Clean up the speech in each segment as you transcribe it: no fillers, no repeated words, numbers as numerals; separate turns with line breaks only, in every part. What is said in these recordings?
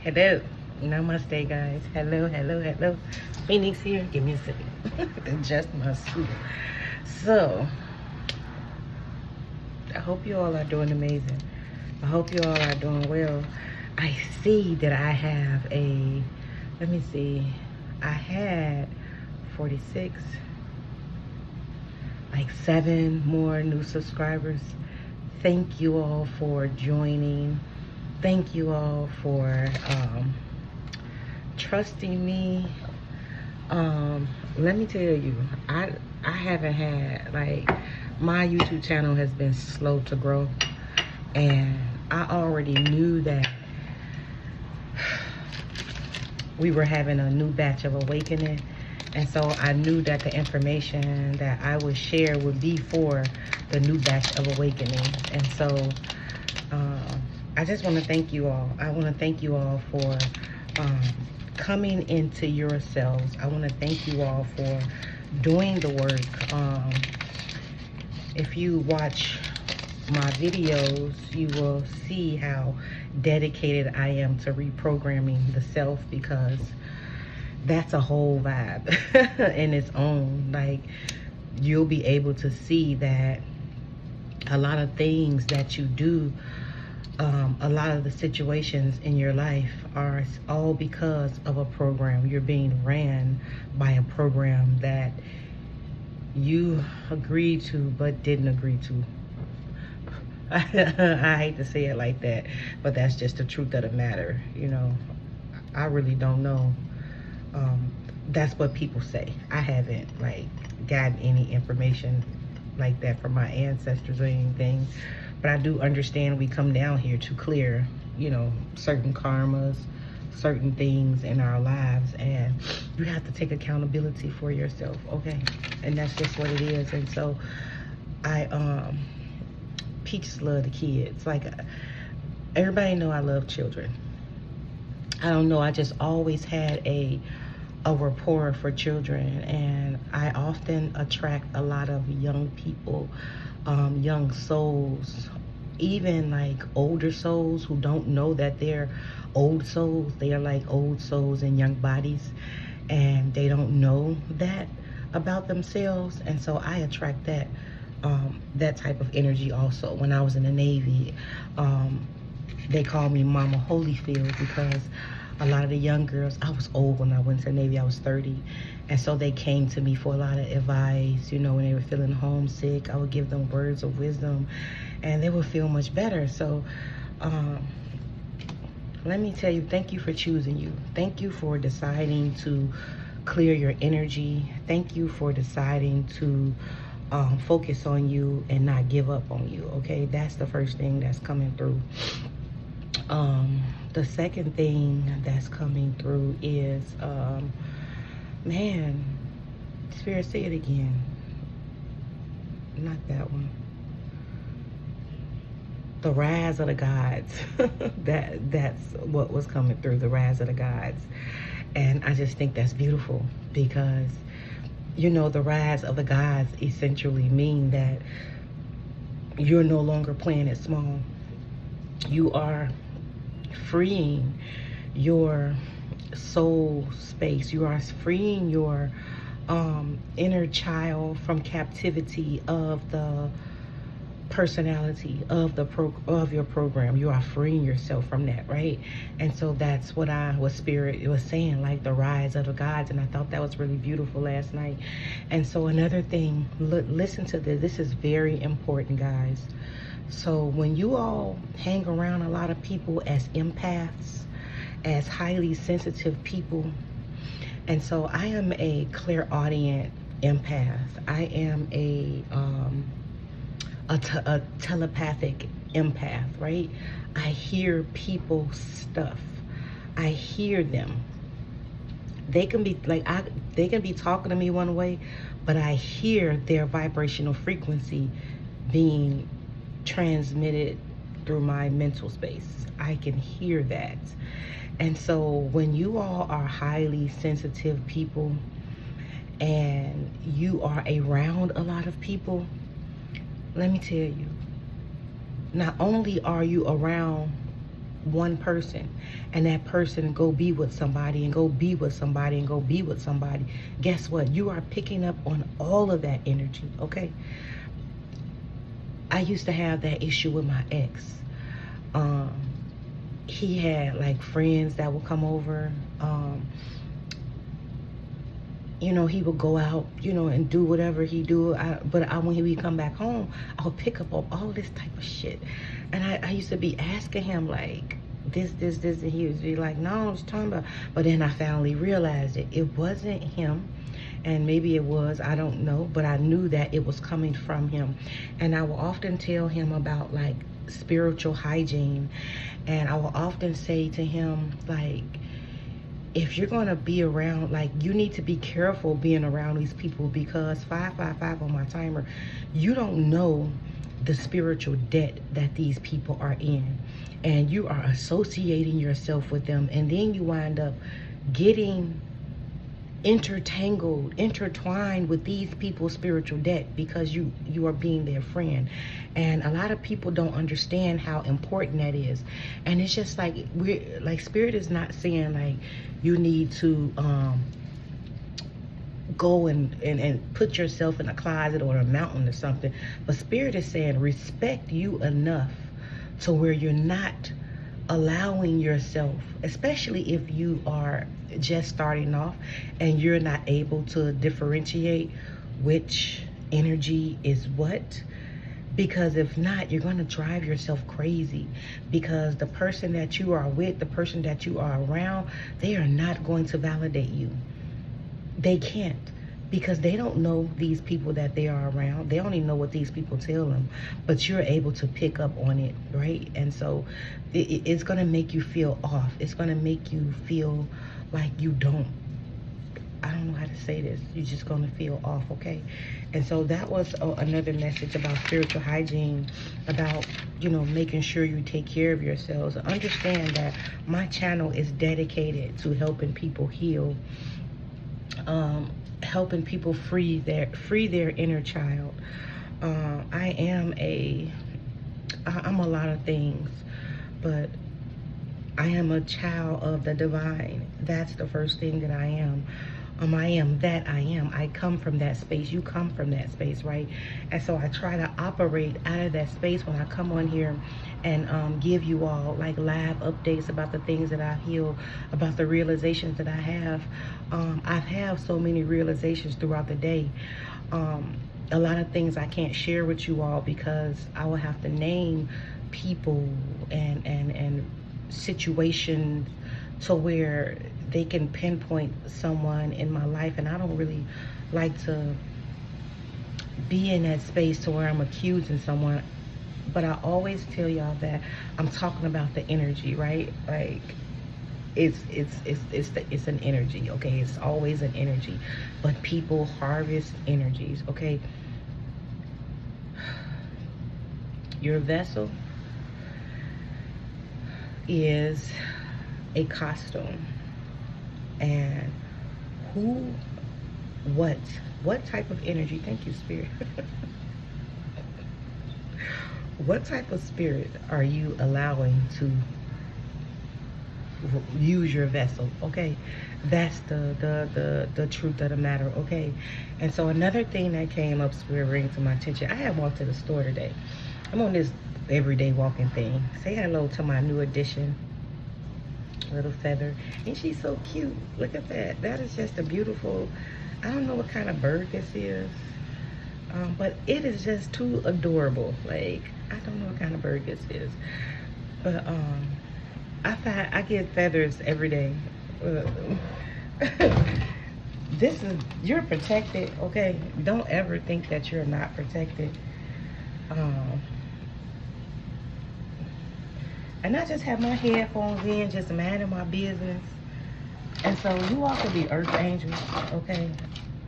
Hello. Namaste, guys. Hello, hello, hello. Phoenix here. Give me a second. Adjust my suit. So, I hope you all are doing amazing. I hope you all are doing well. I see that I have a, let me see. I had 46, like 7 more new subscribers. Thank you all for joining. Thank you all for trusting me. Let me tell you, I haven't had, like, my YouTube channel has been slow to grow, and I already knew that we were having a new batch of awakening, and so I knew that the information that I would share would be for the new batch of awakening. And so I just want to thank you all. I want to thank you all for coming into yourselves. I want to thank you all for doing the work. If you watch my videos, you will see how dedicated I am to reprogramming the self, because that's a whole vibe in its own. Like, you'll be able to see that a lot of things that you do, a lot of the situations in your life are all because of a program. You're being ran by a program that you agreed to but didn't agree to. I hate to say it like that, but that's just the truth of the matter. You know, I really don't know. That's what people say. I haven't, like, gotten any information like that from my ancestors or anything, but I do understand we come down here to clear, you know, certain karmas, certain things in our lives, and you have to take accountability for yourself, okay? And that's just what it is. And so I Peaches love the kids. Like, everybody know I love children. I don't know, I just always had a rapport for children, and I often attract a lot of young people, young souls, even like older souls who don't know that they're old souls. They are like old souls in young bodies, and they don't know that about themselves. And so I attract that type of energy also. When I was in the Navy, they called me Mama Holyfield, because a lot of the young girls, I was old when I went to the Navy, I was 30, and so they came to me for a lot of advice. You know, when they were feeling homesick, I would give them words of wisdom, and they would feel much better. So let me tell you, thank you for choosing you. Thank you for deciding to clear your energy. Thank you for deciding to focus on you and not give up on you, okay? That's the first thing that's coming through. The second thing that's coming through is, man, Spirit, say it again. Not that one. The rise of the gods. That's what was coming through, the rise of the gods. And I just think that's beautiful, because, you know, the rise of the gods essentially mean that you're no longer playing it small. You are freeing your soul space. You are freeing your inner child from captivity of the personality of your program. You are freeing yourself from that, right? And so that's what Spirit was saying, like the rise of the gods. And I thought that was really beautiful last night. And so another thing, listen to this. This is very important, guys. So when you all hang around a lot of people as empaths, as highly sensitive people, and so I am a clairaudient empath. I am a telepathic empath, right? I hear people's stuff. I hear them. They can be like, they can be talking to me one way, but I hear their vibrational frequency being transmitted through my mental space. I can hear that. And so when you all are highly sensitive people and you are around a lot of people, let me tell you, not only are you around one person, and that person go be with somebody and go be with somebody and go be with somebody, guess what? You are picking up on all of that energy, okay? I used to have that issue with my ex. He had like friends that would come over. You know, he would go out, you know, and do whatever he do. When he would come back home, I would pick up on all this type of shit. And I used to be asking him like, this, and he would be like, no, I was talking about. But then I finally realized it wasn't him. And maybe it was, I don't know. But I knew that it was coming from him. And I will often tell him about like spiritual hygiene. And I will often say to him, like, if you're going to be around, like, you need to be careful being around these people, because 555 on my timer, you don't know the spiritual debt that these people are in, and you are associating yourself with them, and then you wind up getting intertwined with these people's spiritual debt because you are being their friend. And a lot of people don't understand how important that is. And it's just like, we're like, Spirit is not saying like you need to go and put yourself in a closet or a mountain or something, but Spirit is saying respect you enough to where you're not allowing yourself, especially if you are just starting off and you're not able to differentiate which energy is what, because if not, you're going to drive yourself crazy, because the person that you are with, the person that you are around, they are not going to validate you. They can't, because they don't know these people that they are around. They only know what these people tell them, but you're able to pick up on it, right? And so it's going to make you feel off. It's going to make you feel like I don't know how to say this. You're just going to feel off, okay? And so that was another message about spiritual hygiene, about, you know, making sure you take care of yourselves. Understand that my channel is dedicated to helping people heal, helping people free their inner child. I'm a lot of things, but I am a child of the divine. That's the first thing that I am. I am that I am. I come from that space. You come from that space, right? And so I try to operate out of that space when I come on here and give you all like live updates about the things that I heal, about the realizations that I have. I've had so many realizations throughout the day. A lot of things I can't share with you all because I will have to name people and situations to where they can pinpoint someone in my life, and I don't really like to be in that space to where I'm accusing someone. But I always tell y'all that I'm talking about the energy, right? Like it's an energy, okay? It's always an energy, but people harvest energies, okay? Your vessel is a costume, and what type of energy, thank you, Spirit, what type of spirit are you allowing to use your vessel, okay? That's the truth of the matter, okay? And so another thing that came up, Spirit, bringing to my attention, I had walked to the store today. I'm on this everyday walking thing. Say hello to my new addition, little feather, and she's so cute. Look at that. That is just a beautiful, I don't know what kind of bird this is, but it is just too adorable. Like, I don't know what kind of bird this is, but I get feathers every day. This is, you're protected, okay? Don't ever think that you're not protected. And I just have my headphones in, just minding my business. And so you all could be earth angels, okay?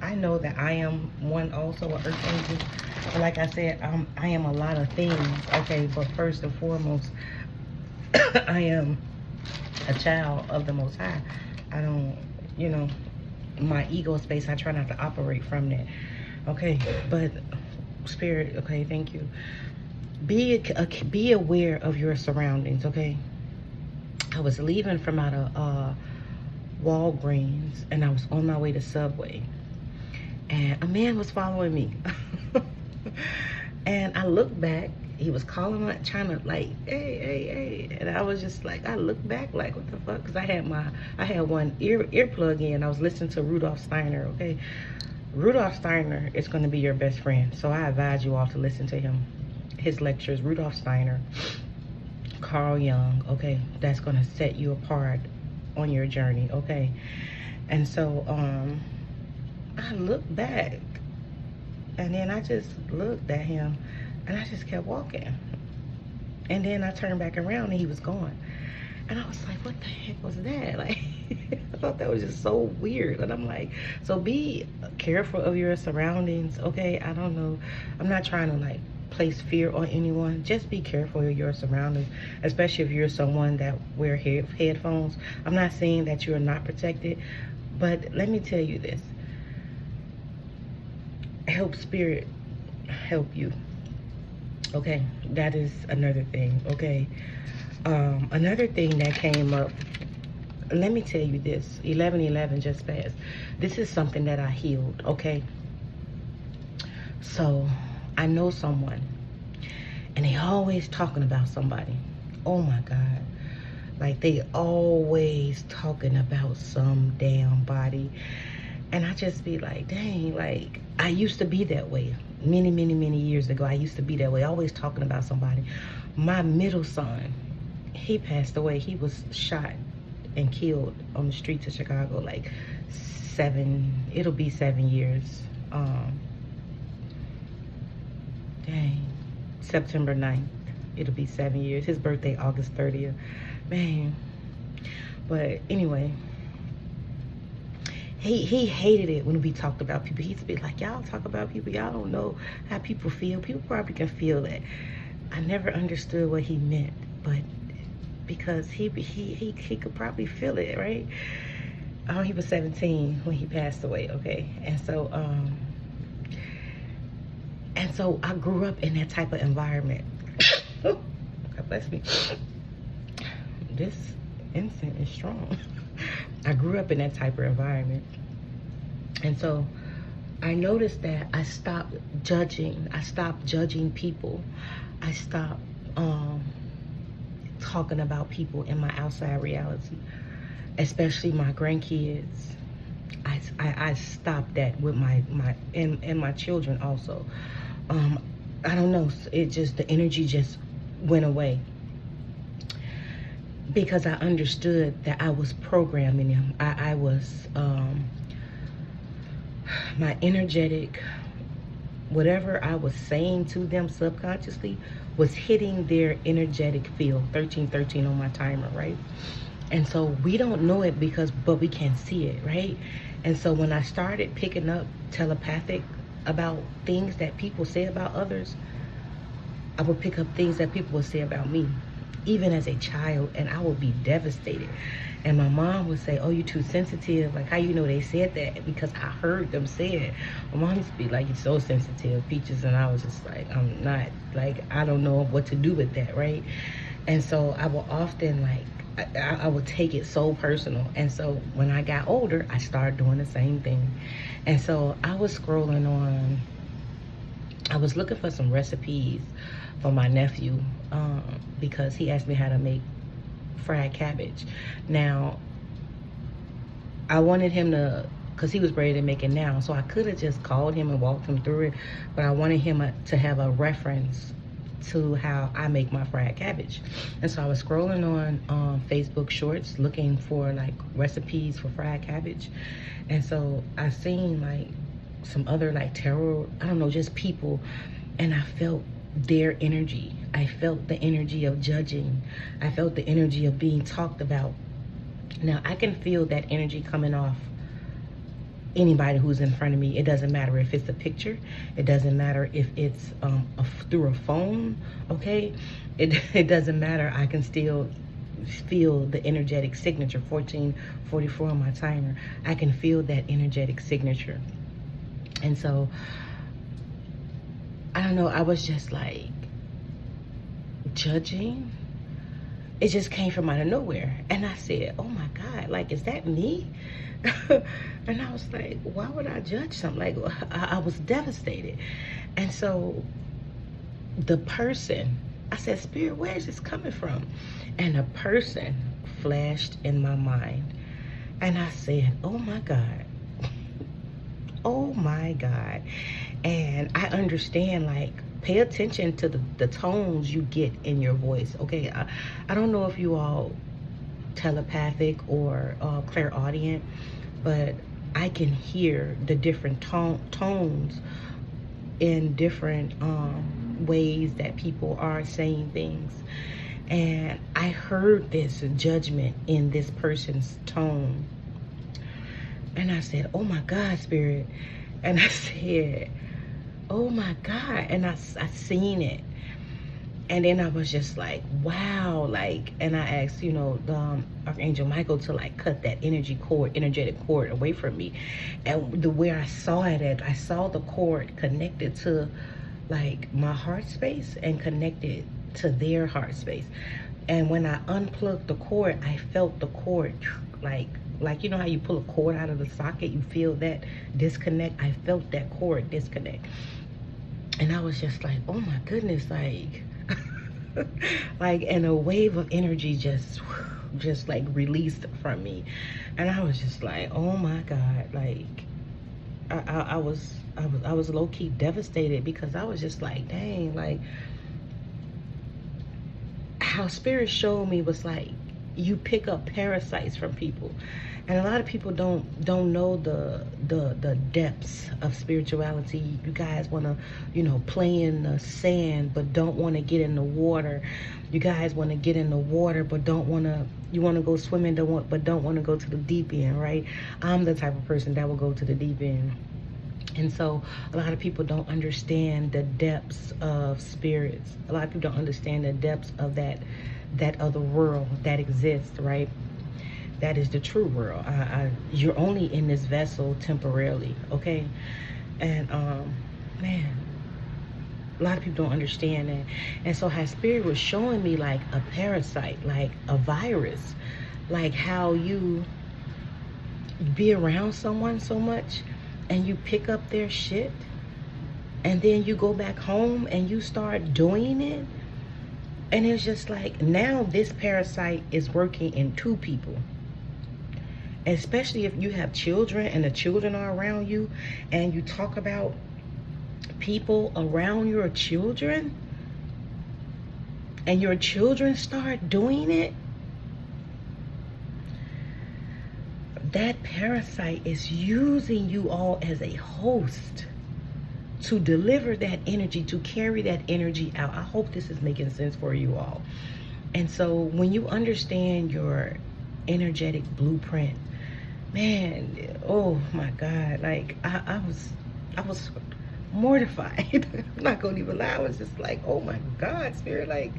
I know that I am one, also an earth angel. But like I said, I am a lot of things, okay? But first and foremost, I am a child of the Most High. I don't, you know, my ego space, I try not to operate from that, okay? But Spirit, okay, thank you. Be aware of your surroundings, okay? I was leaving from out of Walgreens, and I was on my way to Subway, and a man was following me. And I looked back, he was calling, trying to like, hey, hey, hey. And I was just like, I looked back like, what the fuck? Because I had one earplug in. I was listening to Rudolph Steiner, okay? Rudolph Steiner is going to be your best friend. So I advise you all to listen to him. His lectures, Rudolph Steiner, Carl Jung, okay? That's going to set you apart on your journey, okay? And so I looked back, and then I just looked at him, and I just kept walking. And then I turned back around, and he was gone. And I was like, what the heck was that? Like, I thought that was just so weird. And I'm like, so be careful of your surroundings, okay? I don't know. I'm not trying to, like, place fear on anyone. Just be careful of your surroundings, especially if you're someone that wear headphones. I'm not saying that you're not protected, but let me tell you this. Help spirit help you, okay? That is another thing, okay? Another thing that came up, let me tell you this, 11/11 just passed. This is something that I healed, okay? So I know someone, and they always talking about somebody. Oh my God. Like, they always talking about some damn body. And I just be like, dang, like, I used to be that way. Many, many, many years ago, I used to be that way, always talking about somebody. My middle son, he passed away. He was shot and killed on the streets of Chicago, like it'll be 7 years. Dang, September 9th, it'll be 7 years. His birthday, August 30th, man. But anyway, he hated it when we talked about people. He used to be like, y'all talk about people, y'all don't know how people feel. People probably can feel that. I never understood what he meant, but because he could probably feel it, right? He was 17 when he passed away, okay? And so I grew up in that type of environment. Oh, God bless me. This incense is strong. I grew up in that type of environment. And so I noticed that I stopped judging. I stopped judging people. I stopped talking about people in my outside reality, especially my grandkids. I stopped that with my children also. I don't know, the energy just went away, because I understood that I was programming them. I was my energetic, whatever I was saying to them subconsciously was hitting their energetic field. 1313 on my timer, right? And so we don't know it but we can see it, right? And so when I started picking up telepathic about things that people say about others, I would pick up things that people would say about me, even as a child, and I would be devastated. And my mom would say, oh, you're too sensitive. Like, how you know they said that? Because I heard them say it. My mom used to be like, you're so sensitive, Peaches. And I was just like, I'm not. Like, I don't know what to do with that, right? And so I will often, like, I would take it so personal. And so when I got older, I started doing the same thing. And so I was scrolling on, I was looking for some recipes for my nephew, because he asked me how to make fried cabbage. Now, I wanted him to, because he was ready to make it now, so I could have just called him and walked him through it, but I wanted him to have a reference to how I make my fried cabbage. And so I was scrolling on Facebook Shorts looking for like recipes for fried cabbage. And so I seen like some other like tarot, I don't know, just people, and I felt their energy. I felt the energy of judging. I felt the energy of being talked about. Now I can feel that energy coming off anybody who's in front of me. It doesn't matter if it's a picture. It doesn't matter if it's through a phone, okay? It doesn't matter. I can still feel the energetic signature, 1444 on my timer. I can feel that energetic signature. And so, I don't know, I was just like judging it just came from out of nowhere. And I said, oh my God, like, is that me? And I was like, why would I judge something? Like, I was devastated. And so the person, I said, Spirit, where is this coming from? And a person flashed in my mind. And I said, oh my God. Oh my God. And I understand, like, pay attention to the tones you get in your voice, okay? I don't know if you all telepathic or clairaudient, but I can hear the different tones in different ways that people are saying things. And I heard this judgment in this person's tone. And I said, oh my God, Spirit. And I said, oh my God. And I seen it. And then I was just like, wow. Like, and I asked, you know, the Archangel Michael to like cut that energetic cord away from me. And where I saw it at, I saw the cord connected to like my heart space and connected to their heart space. And when I unplugged the cord, I felt the cord like you know how you pull a cord out of the socket, you feel that disconnect. I felt that cord disconnect. And I was just like, oh my goodness, like like, and a wave of energy just like released from me. And I was just like, oh my God, like I was low-key devastated, because I was just like, dang, like how Spirit showed me was like, you pick up parasites from people. And a lot of people don't know the depths of spirituality. You guys want to, you know, play in the sand but don't want to get in the water. You guys want to get in the water but you want to go swimming but don't want to go to the deep end, right? I'm the type of person that will go to the deep end. And so a lot of people don't understand the depths of spirits. A lot of people don't understand the depths of that other world that exists, right? That is the true world. You're only in this vessel temporarily, okay? And man, a lot of people don't understand that. And so how Spirit was showing me like a parasite, like a virus, like how you be around someone so much and you pick up their shit, and then you go back home and you start doing it. And it's just like, now this parasite is working in two people. Especially if you have children and the children are around you, and you talk about people around your children, and your children start doing it. That parasite is using you all as a host to deliver that energy, to carry that energy out. I hope this is making sense for you all. And so when you understand your energetic blueprint, man, oh my God, like I was mortified. I'm not gonna even lie. I was just like, oh my God, Spirit, like,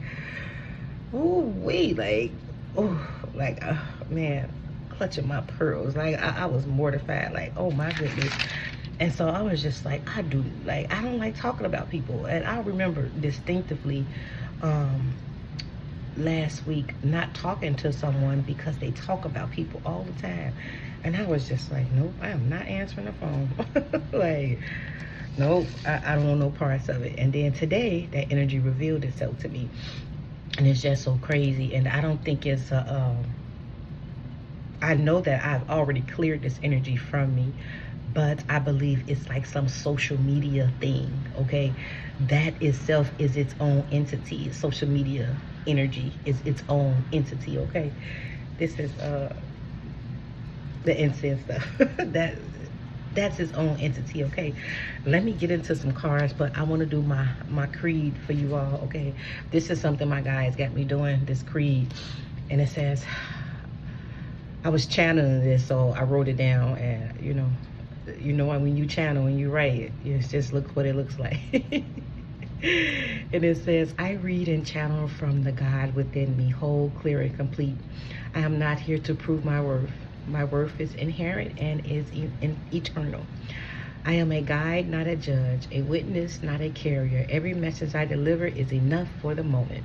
oh wait, like, oh, like, man, clutching my pearls. Like I was mortified, like, oh my goodness. And so I was just like, I don't like talking about people. And I remember distinctively last week not talking to someone because they talk about people all the time. And I was just like, nope, I am not answering the phone. Like, nope, I don't want no parts of it. And then today, that energy revealed itself to me. And it's just so crazy. And I don't think it's I know that I've already cleared this energy from me, but I believe it's like some social media thing, okay? That itself is its own entity. Social media energy is its own entity, okay? This is the incense stuff. That's its own entity, okay? Let me get into some cards, but I want to do my creed for you all, okay? This is something my guys got me doing, this creed. And it says, I was channeling this, so I wrote it down. And you know when you channel, when you write it just looks what it looks like. And it says, I read and channel from the God within me, whole, clear, and complete. I am not here to prove my worth. My worth is inherent and is eternal. I am a guide, not a judge, a witness, not a carrier. Every message I deliver is enough for the moment.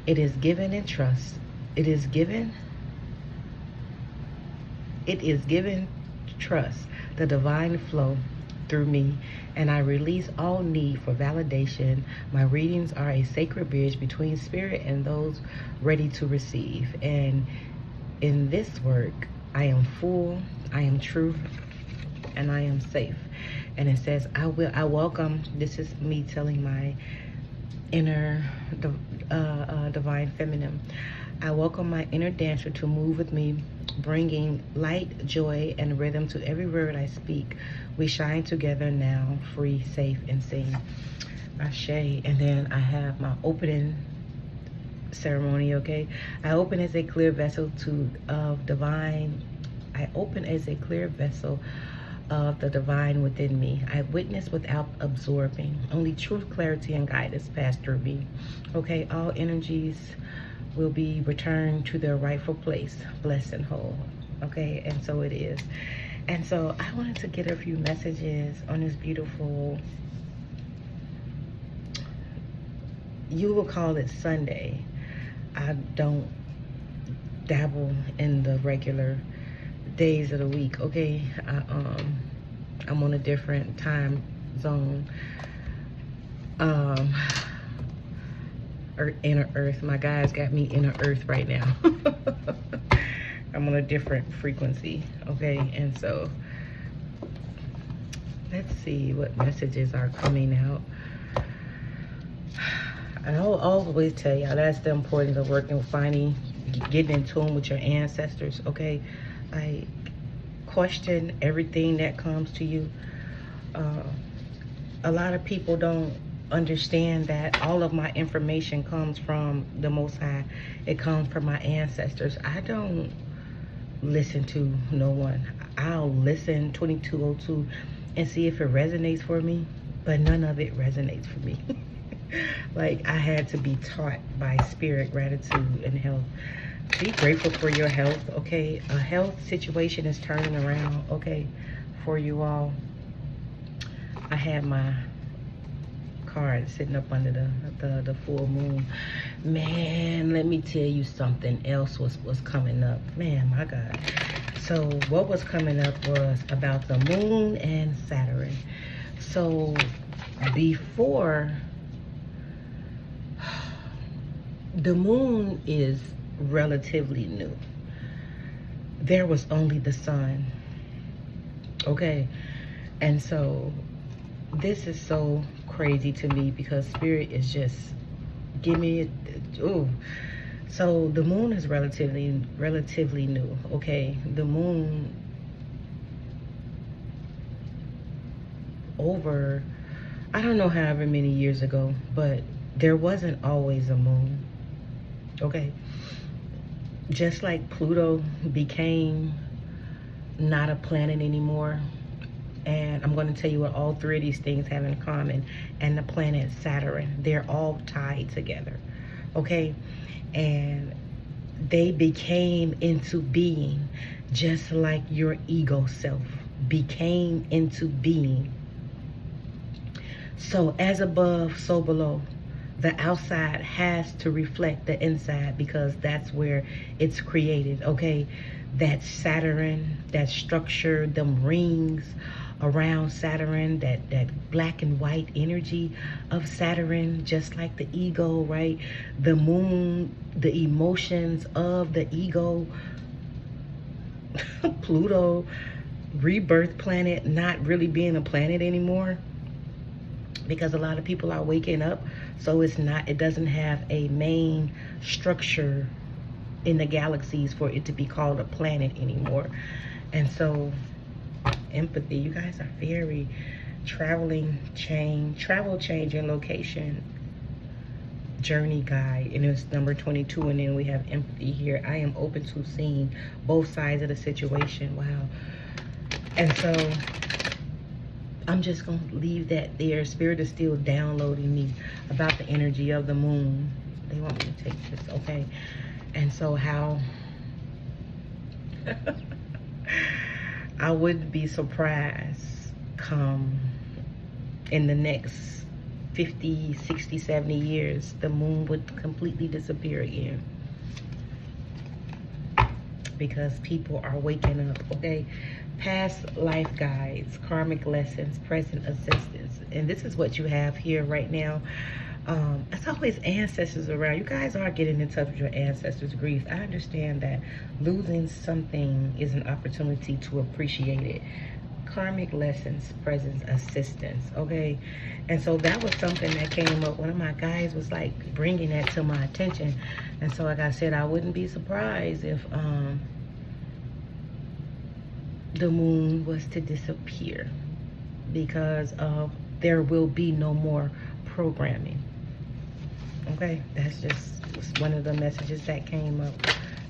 It is given in trust. It is given trust the divine flow through me, and I release all need for validation. My readings are a sacred bridge between spirit and those ready to receive. And in this work, I am full, I am true, and I am safe. And it says, I welcome, this is me telling my inner divine feminine. I welcome my inner dancer to move with me, bringing light, joy, and rhythm to every word I speak. We shine together now, free, safe, and seen. Ashe. And then I have my opening ceremony, okay? I open as a clear vessel of divine. I open as a clear vessel of the divine within me. I witness without absorbing. Only truth, clarity, and guidance pass through me. Okay, all energies will be returned to their rightful place, blessed and whole. Okay, and so it is. And so I wanted to get a few messages on this beautiful, you will call it Sunday. I don't dabble in the regular days of the week, okay? I'm on a different time zone. Inner earth, my guys got me inner earth right now. I'm on a different frequency, okay? And so let's see what messages are coming out. I'll always tell y'all, that's the importance of working with getting in tune with your ancestors, okay? Like, question everything that comes to you. A lot of people don't understand that all of my information comes from the Most High. It comes from my ancestors. I don't listen to no one. I'll listen 2202 and see if it resonates for me, but none of it resonates for me. Like, I had to be taught by spirit, gratitude, and health. Be grateful for your health, okay? A health situation is turning around, okay, for you all. I had my card sitting up under the full moon. Man, let me tell you, something else was coming up. Man, my God. So what was coming up was about the moon and Saturn. So before, the moon is relatively new. There was only the sun, okay? And so this is so crazy to me because spirit is just give me it. Ooh. So the moon is relatively new, okay? The moon over, I don't know, however many years ago, but there wasn't always a moon, okay? Just like Pluto became not a planet anymore, and I'm going to tell you what all three of these things have in common, and the planet Saturn, they're all tied together, okay? And they became into being just like your ego self became into being. So as above, so below. The outside has to reflect the inside because that's where it's created, okay? That Saturn, that structure, them rings around Saturn, that black and white energy of Saturn, just like the ego, right? The moon, the emotions of the ego, Pluto, rebirth planet, not really being a planet anymore, because a lot of people are waking up, so it doesn't have a main structure in the galaxies for it to be called a planet anymore. And so empathy, you guys are very travel change and location journey guide, and it's number 22. And then we have empathy here. I am open to seeing both sides of the situation. Wow. And so I'm just going to leave that there. Spirit is still downloading me about the energy of the moon. They want me to take this, okay? And so how I wouldn't be surprised come in the next 50, 60, 70 years, the moon would completely disappear again. because people are waking up, okay? Past life guides, karmic lessons, present assistance. And this is what you have here right now. It's always ancestors around. You guys are getting in touch with your ancestors' grief. I understand that losing something is an opportunity to appreciate it. Karmic lessons, presence, assistance, okay? And so that was something that came up. One of my guys was like bringing that to my attention. And so like I said, I wouldn't be surprised if the moon was to disappear, because there will be no more programming. Okay, that's just one of the messages that came up.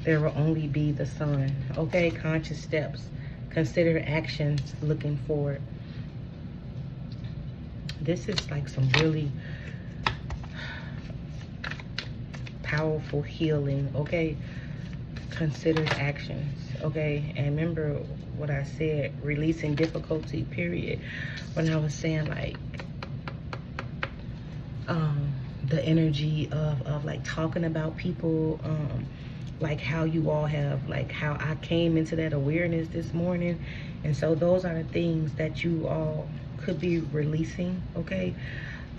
There will only be the sun. Okay, conscious steps, consider actions, looking forward. This is like some really powerful healing. Okay, considered actions. Okay, and remember what I said, releasing difficulty, period, when I was saying like the energy of like talking about people, like how you all have, like how I came into that awareness this morning. And so those are the things that you all could be releasing. Okay,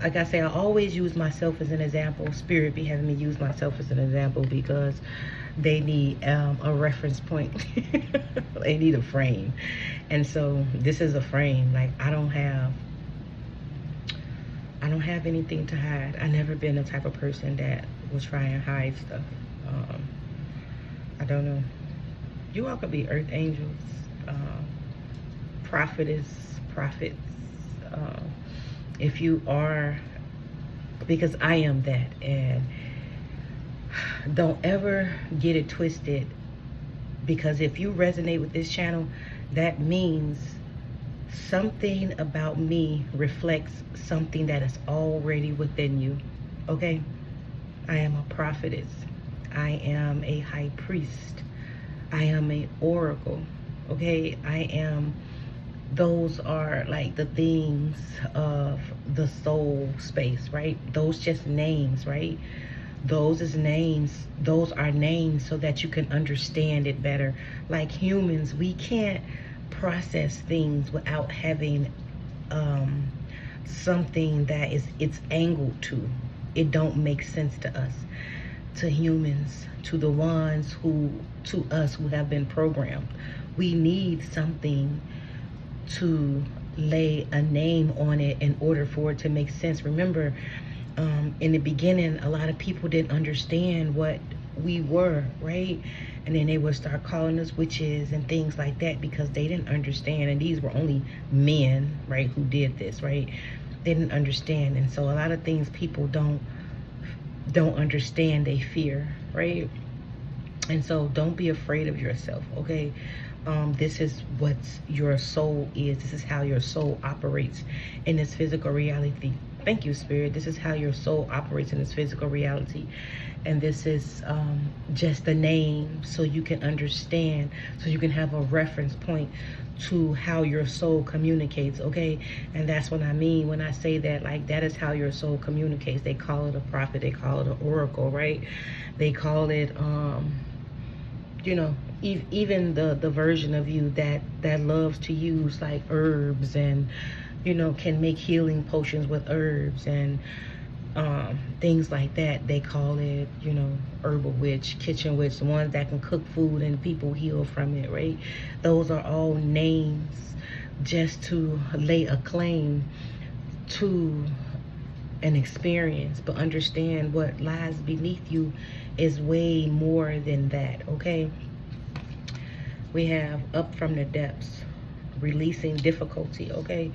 like I say, I always use myself as an example. Spirit be having me use myself as an example because they need a reference point. They need a frame. And so this is a frame. Like I don't have anything to hide. I never been the type of person that will try and hide stuff. I don't know. You all could be earth angels, prophetess, prophets. If you are, because I am that. And don't ever get it twisted, because if you resonate with this channel, that means something about me reflects something that is already within you. Okay, I am a prophetess, I am a high priest, I am an oracle. Okay, I am, those are like the things of the soul space, right? Those just names, right? Those is names. Those are names so that you can understand it better. Like humans, we can't process things without having something that it's angled to. It don't make sense to us, to humans, to the ones who, to us who have been programmed. We need something to lay a name on it in order for it to make sense. Remember, in the beginning, a lot of people didn't understand what we were, right? And then they would start calling us witches and things like that because they didn't understand. And these were only men, right, who did this, right? They didn't understand. And so a lot of things people don't understand, they fear, right? And so don't be afraid of yourself, okay? This is what your soul is. This is how your soul operates in this physical reality. Thank you, Spirit. This is how your soul operates in this physical reality. And this is just a name so you can understand, so you can have a reference point to how your soul communicates, okay? And that's what I mean when I say that, like, that is how your soul communicates. They call it a prophet, they call it an oracle, right? They call it, you know, even the version of you that loves to use like herbs and, you know, can make healing potions with herbs and things like that. They call it, you know, herbal witch, kitchen witch, the ones that can cook food and people heal from it, right? Those are all names just to lay a claim to an experience, but understand what lies beneath you is way more than that, okay? We have up from the depths, releasing difficulty, okay?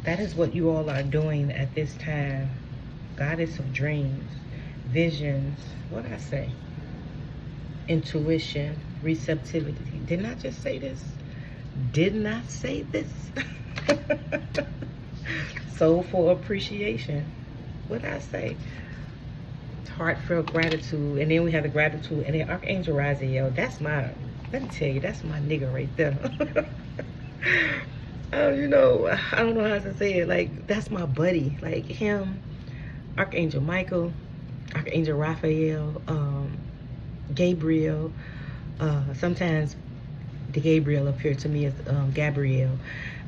That is what you all are doing at this time. Goddess of dreams, visions, what did I say? Intuition, receptivity. Didn't I just say this? Didn't I say this? Soulful appreciation. What did I say? Heartfelt gratitude. And then we have the gratitude. And then Archangel Raziel. That's my, let me tell you, that's my nigga right there. You know, I don't know how to say it. Like, that's my buddy. Like him, Archangel Michael, Archangel Raphael, Gabriel, Sometimes the Gabriel appeared to me as Gabrielle.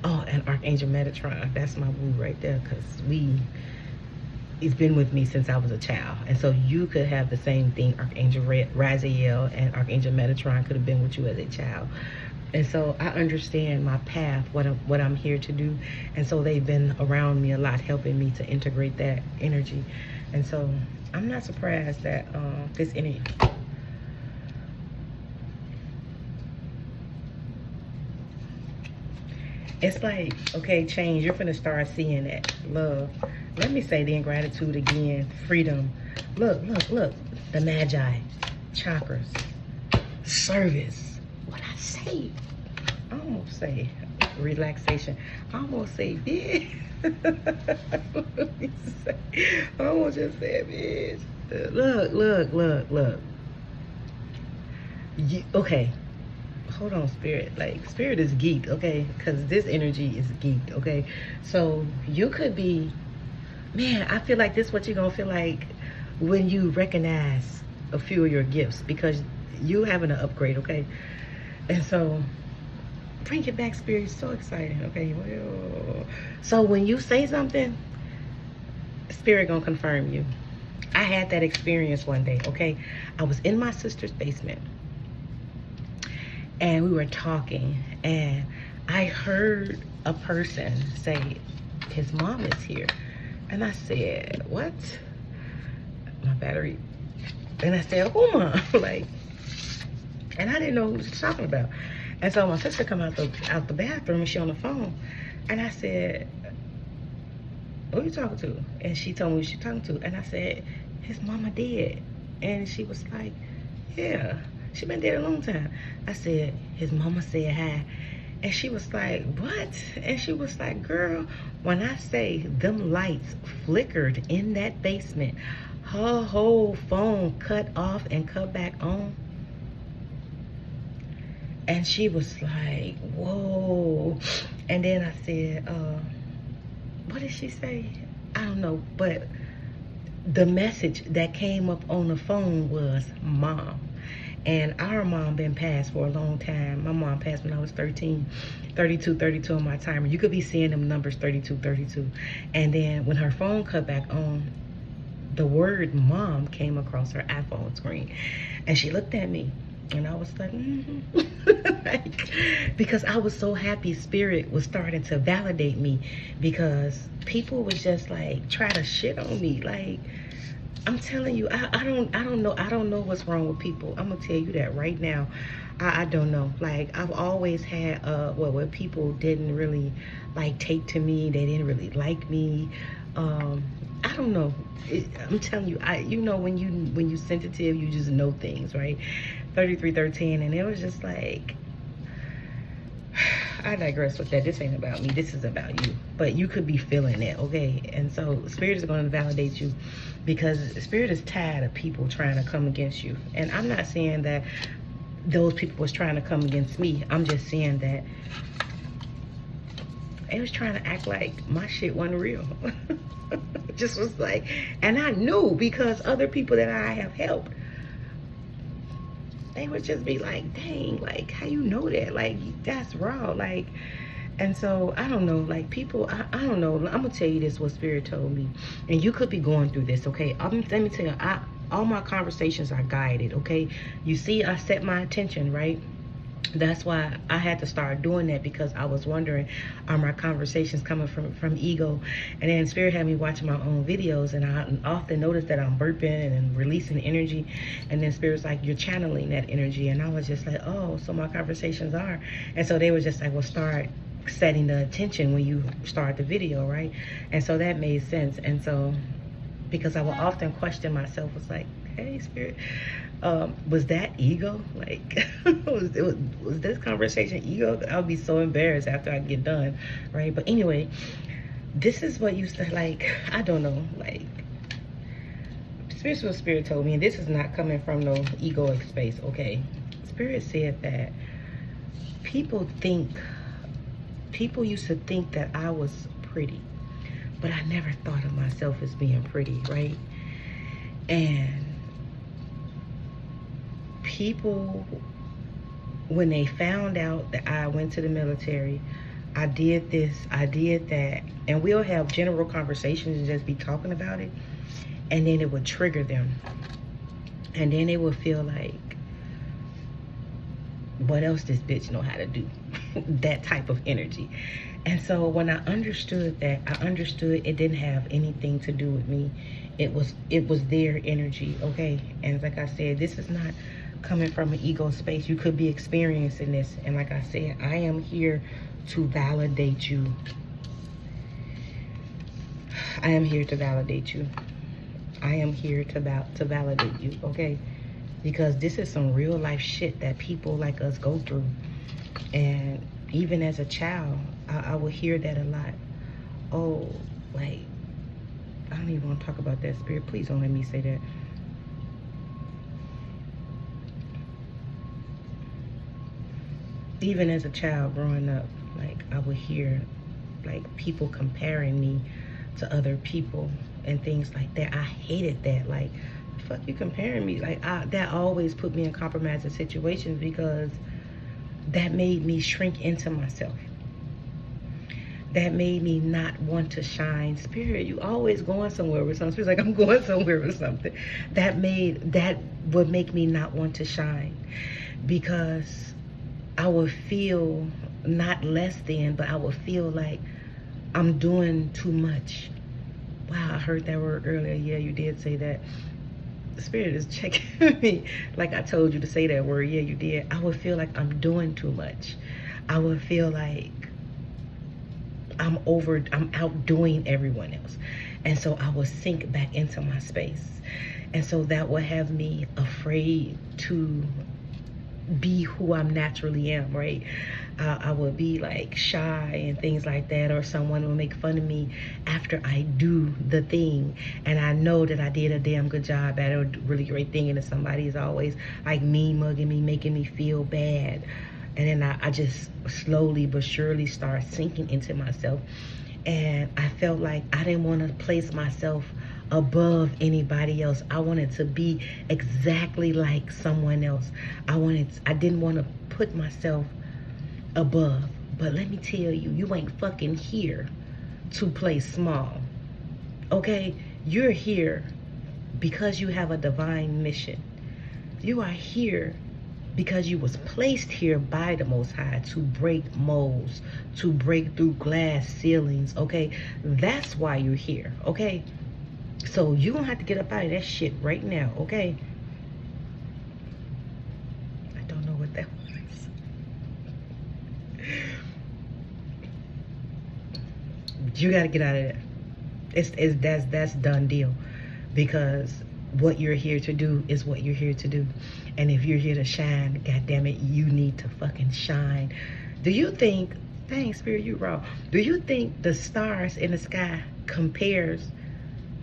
Oh, and Archangel Metatron. That's my boo right there, because he's been with me since I was a child. And so you could have the same thing. Archangel Raziel and Archangel Metatron could have been with you as a child. And so I understand my path, what I'm here to do. And so they've been around me a lot, helping me to integrate that energy. And so I'm not surprised that this energy... It's like, okay, change. You're finna start seeing that. Love. Let me say the ingratitude again. Freedom. Look, look, look. The Magi. Chakras. Service. What I say? I almost say relaxation. I almost say bitch. I almost just said bitch. Look, look, look, look. Okay. Hold on, Spirit. Like, Spirit is geeked, okay? Because this energy is geeked, okay? So you could be, man, I feel like this is what you're going to feel like when you recognize a few of your gifts, because you having an upgrade, okay? And so bring it back, Spirit. It's so exciting, okay? So when you say something, Spirit going to confirm you. I had that experience one day, okay? I was in my sister's basement. And we were talking, and I heard a person say, his mom is here. And I said, what? My battery. And I said, who, Mom? Like, and I didn't know who she was talking about. And so my sister come out the bathroom, and she on the phone. And I said, who you talking to? And she told me who she talking to. And I said, his mama dead. And she was like, yeah. She been dead a long time. I said, his mama said hi. And she was like, what? And she was like, girl, when I say them lights flickered in that basement, her whole phone cut off and cut back on. And she was like, whoa. And then I said, what did she say? I don't know, but the message that came up on the phone was Mom. And our mom been passed for a long time. My mom passed when I was 13, 32 on my timer. You could be seeing them numbers 32. And then when her phone cut back on, the word Mom came across her iPhone screen. And she looked at me, and I was like, like, because I was so happy Spirit was starting to validate me, because people was just like try to shit on me. Like, I'm telling you, I don't know what's wrong with people. I'm gonna tell you that right now. I don't know. Like, I've always had where people didn't really like take to me. They didn't really like me. I don't know. I'm telling you, you know, when you sensitive, you just know things, right? 3313, and it was just like, I digress with that. This ain't about me. This is about you. But you could be feeling it, okay? And so Spirit is going to validate you, because Spirit is tired of people trying to come against you. And I'm not saying that those people was trying to come against me. I'm just saying that they was trying to act like my shit wasn't real. Just was like, and I knew, because other people that I have helped, they would just be like, dang, like, how you know that? Like, that's raw. Like, and so I don't know, like, people, I don't know. I'm gonna tell you this, what Spirit told me, and you could be going through this, okay? Let me tell you, all my conversations are guided, okay? You see, I set my attention, right? That's why I had to start doing that, because I was wondering, are my conversations coming from ego? And then Spirit had me watching my own videos, and I often notice that I'm burping and releasing energy, and then Spirit's like, you're channeling that energy. And I was just like, oh, so my conversations are. And so they were just like, well, start setting the attention when you start the video, right? And so that made sense. And so, because I would often question myself, was like, hey, Spirit, was that ego? Like, was this conversation ego? I would be so embarrassed after I get done, right? But anyway, this is what you said. Like, I don't know, like, spiritual Spirit told me, and this is not coming from no egoic space, okay? Spirit said that people used to think that I was pretty, but I never thought of myself as being pretty, right? And people when they found out that I went to the military, I did this, I did that, and we'll have general conversations and just be talking about it, and then it would trigger them. And then they would feel like, what else this bitch know how to do? That type of energy. And so when I understood that, I understood it didn't have anything to do with me. It was their energy, okay? And like I said, this is not coming from an ego space. You could be experiencing this. And like I said, I am here to validate you. I am here to validate you. I am here to validate you, okay? Because this is some real life shit that people like us go through. And even as a child, I would hear that a lot. Oh, like, I don't even want to talk about that, Spirit. Please don't let me say that. Even as a child growing up, like, I would hear like people comparing me to other people and things like that. I hated that. Like, fuck you comparing me. Like, that always put me in compromising situations, because that made me shrink into myself. That made me not want to shine. Spirit, you always going somewhere with something. Spirit's like, I'm going somewhere with something. That would make me not want to shine, because I would feel not less than, but I would feel like I'm doing too much. Wow, I heard that word earlier. Yeah, you did say that. The Spirit is checking me. Like I told you to say that word. Yeah, you did. I would feel like I'm doing too much. I would feel like I'm outdoing everyone else. And so I would sink back into my space. And so that would have me afraid to be who I'm naturally am, right? I would be like shy and things like that, or someone will make fun of me after I do the thing, and I know that I did a damn good job at it, a really great thing, and then somebody is always like mean mugging me, making me feel bad. And then I just slowly but surely start sinking into myself. And I felt like I didn't want to place myself above anybody else. I wanted to be exactly like someone else. I didn't want to put myself above. But let me tell you, you ain't fucking here to play small. Okay? You're here because you have a divine mission. You are here because you was placed here by the Most High to break molds, to break through glass ceilings, okay? That's why you're here, okay? So you gonna have to get up out of that shit right now, okay? I don't know what that was. You gotta get out of there. That's done deal. Because what you're here to do is what you're here to do. And if you're here to shine, goddammit, you need to fucking shine. Do you think, dang, Spirit, you raw. Do you think the stars in the sky compares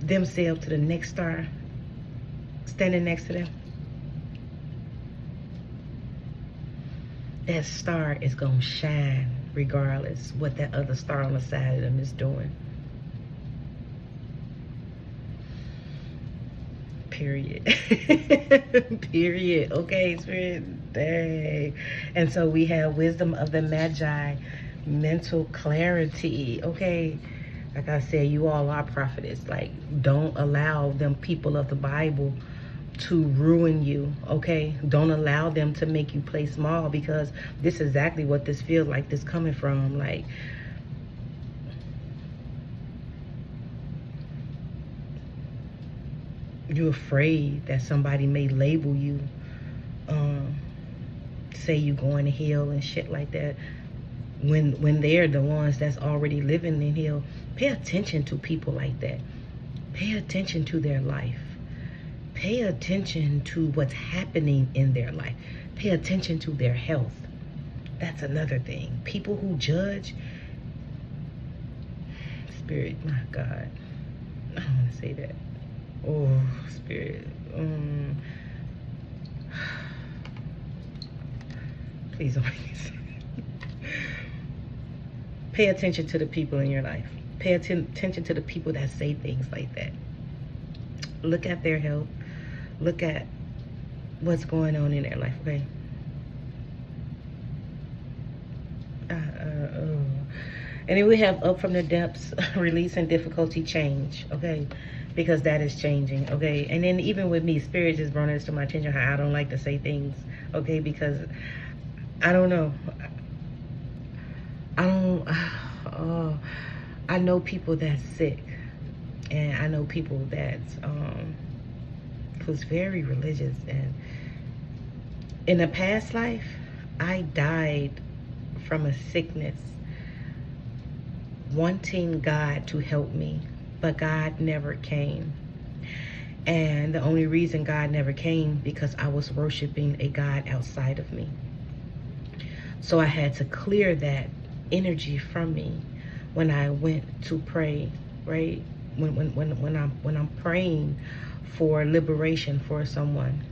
themselves to the next star standing next to them? That star is gonna shine regardless what that other star on the side of them is doing. Period. Period. Okay, Spirit. Dang. And so we have wisdom of the Magi, mental clarity. Okay. Like I said, you all are prophetess. Like, don't allow them people of the Bible to ruin you, okay? Don't allow them to make you play small, because this is exactly what this feels like, this coming from. Like, you're afraid that somebody may label you, say you going to hell and shit like that, when they're the ones that's already living in hell. Pay attention to people like that. Pay attention to their life. Pay attention to what's happening in their life. Pay attention to their health. That's another thing. People who judge, Spirit, my God, I don't want to say that. Oh, Spirit. Please don't make me say that. Pay attention to the people in your life. Pay attention to the people that say things like that. Look at their health. Look at what's going on in their life, okay? And then we have up from the depths, release and difficulty, change, okay? Because that is changing, okay? And then even with me, spirit just brought this to my attention how I don't like to say things, okay? Because I don't know. I don't, I know people that's sick. And I know people that's, who's very religious. And in a past life, I died from a sickness wanting God to help me, but God never came. And the only reason God never came because I was worshiping a God outside of me. So I had to clear that energy from me when I went to pray, right? When I'm praying for liberation for someone,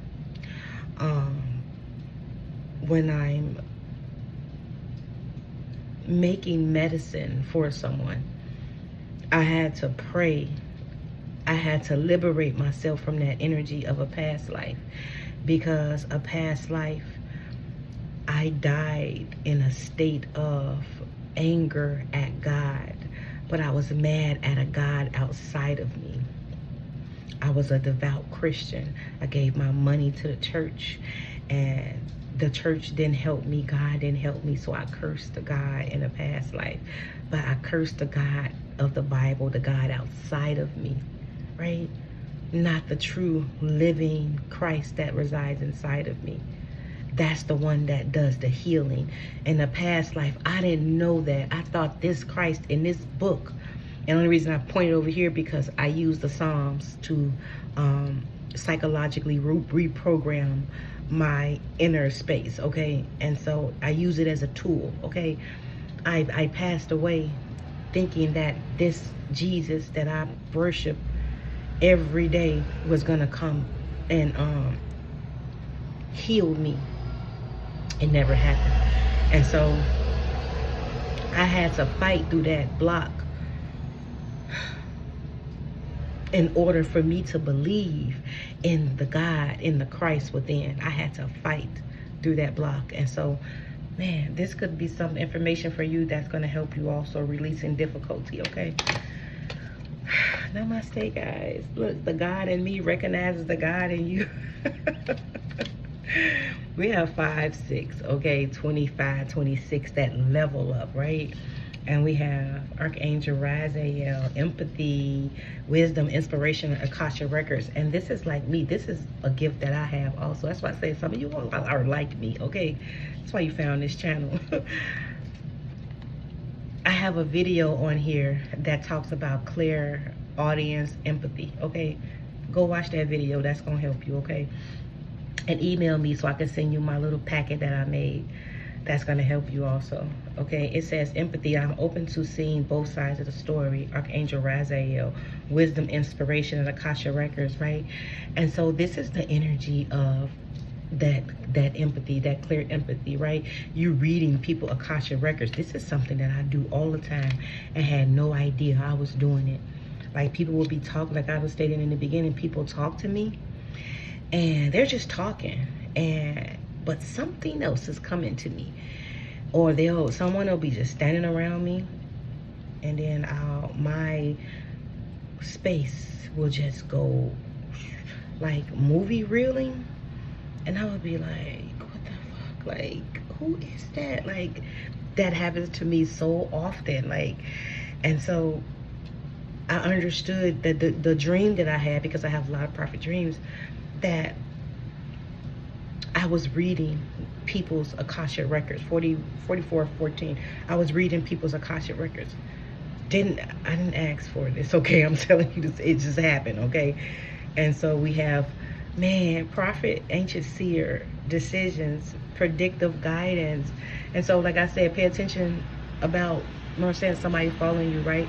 when I'm making medicine for someone, I had to pray. I had to liberate myself from that energy of a past life, because a past life, I died in a state of anger at God, but I was mad at a God outside of me. I was a devout Christian. I gave my money to the church, and the church didn't help me. God didn't help me. So I cursed the God in a past life. But I cursed the God of the Bible, the God outside of me, right? Not the true living Christ that resides inside of me. That's the one that does the healing. In the past life, I didn't know that. I thought this Christ in this book, and the only reason I pointed over here because I use the Psalms to psychologically reprogram my inner space, okay? And so I use it as a tool, okay? I passed away thinking that this Jesus that I worship every day was gonna come and heal me. It never happened. And so I had to fight through that block in order for me to believe in the God, in the Christ within. I had to fight through that block. And so, man, this could be some information for you that's going to help you also releasing difficulty, okay? Namaste, guys. Look, the God in me recognizes the God in you. We have 5, 6, okay, 25, 26, that level up, right? And we have Archangel Raziel, empathy, wisdom, inspiration, Akasha records. And this is like me. This is a gift that I have also. That's why I say some of you are like me, okay? That's why you found this channel. I have a video on here that talks about clear audience empathy, okay? Go watch that video. That's going to help you, okay? And email me so I can send you my little packet that I made. That's going to help you also, okay? It says, empathy, I'm open to seeing both sides of the story. Archangel Raziel, wisdom, inspiration, and Akasha records, right? And so this is the energy of that empathy, that clear empathy, right? You reading people Akasha records. This is something that I do all the time and had no idea I was doing it. Like, people will be talking, like I was stating in the beginning, people talk to me and they're just talking, but something else is coming to me, or someone will be just standing around me, and then my space will just go like movie reeling, and I would be like, what the fuck, like, who is that? Like, that happens to me so often, like. And so I understood that the dream that I had, because I have a lot of prophet dreams, that I was reading people's Akasha records, 44:14. I was reading people's Akasha records. I didn't ask for this, okay? I'm telling you this, it just happened, okay? And so we have, man, prophet, ancient seer, decisions, predictive guidance. And so, like I said, pay attention about, you know what I'm saying, somebody following you, right?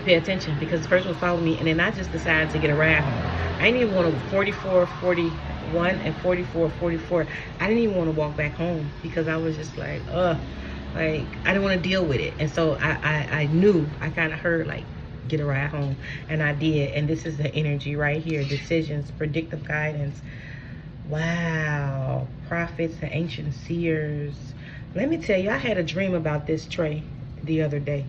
Pay attention, because the person was following me, and then I just decided to get a ride home. I didn't even want to 44:41 and 44:44. I didn't even want to walk back home, because I was just like, like, I didn't want to deal with it. And so I knew, I kind of heard, like, get a ride home, and I did. And this is the energy right here: decisions, predictive guidance. Wow, prophets and ancient seers, Let me tell you, I had a dream about this tray the other day.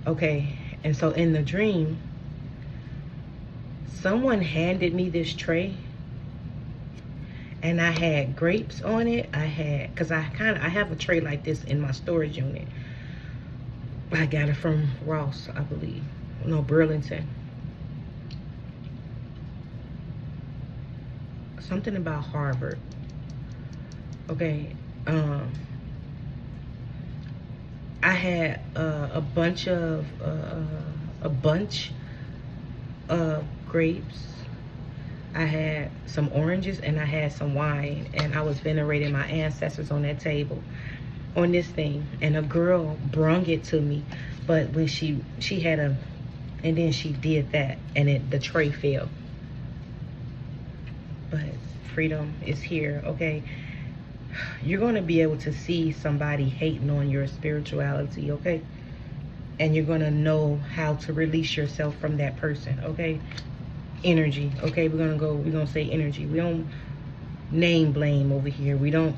Okay? And so in the dream, someone handed me this tray, and I had grapes on it. Because I have a tray like this in my storage unit. I got it from Ross, I believe. No, Burlington. Something about Harvard. Okay. I had a bunch of grapes. I had some oranges, and I had some wine, and I was venerating my ancestors on that table, on this thing. And a girl brung it to me, but when she had and then she did that, and the tray fell. But freedom is here, okay? You're going to be able to see somebody hating on your spirituality, okay? And you're going to know how to release yourself from that person, okay? Energy, okay? We're going to say energy. We don't name blame over here. We don't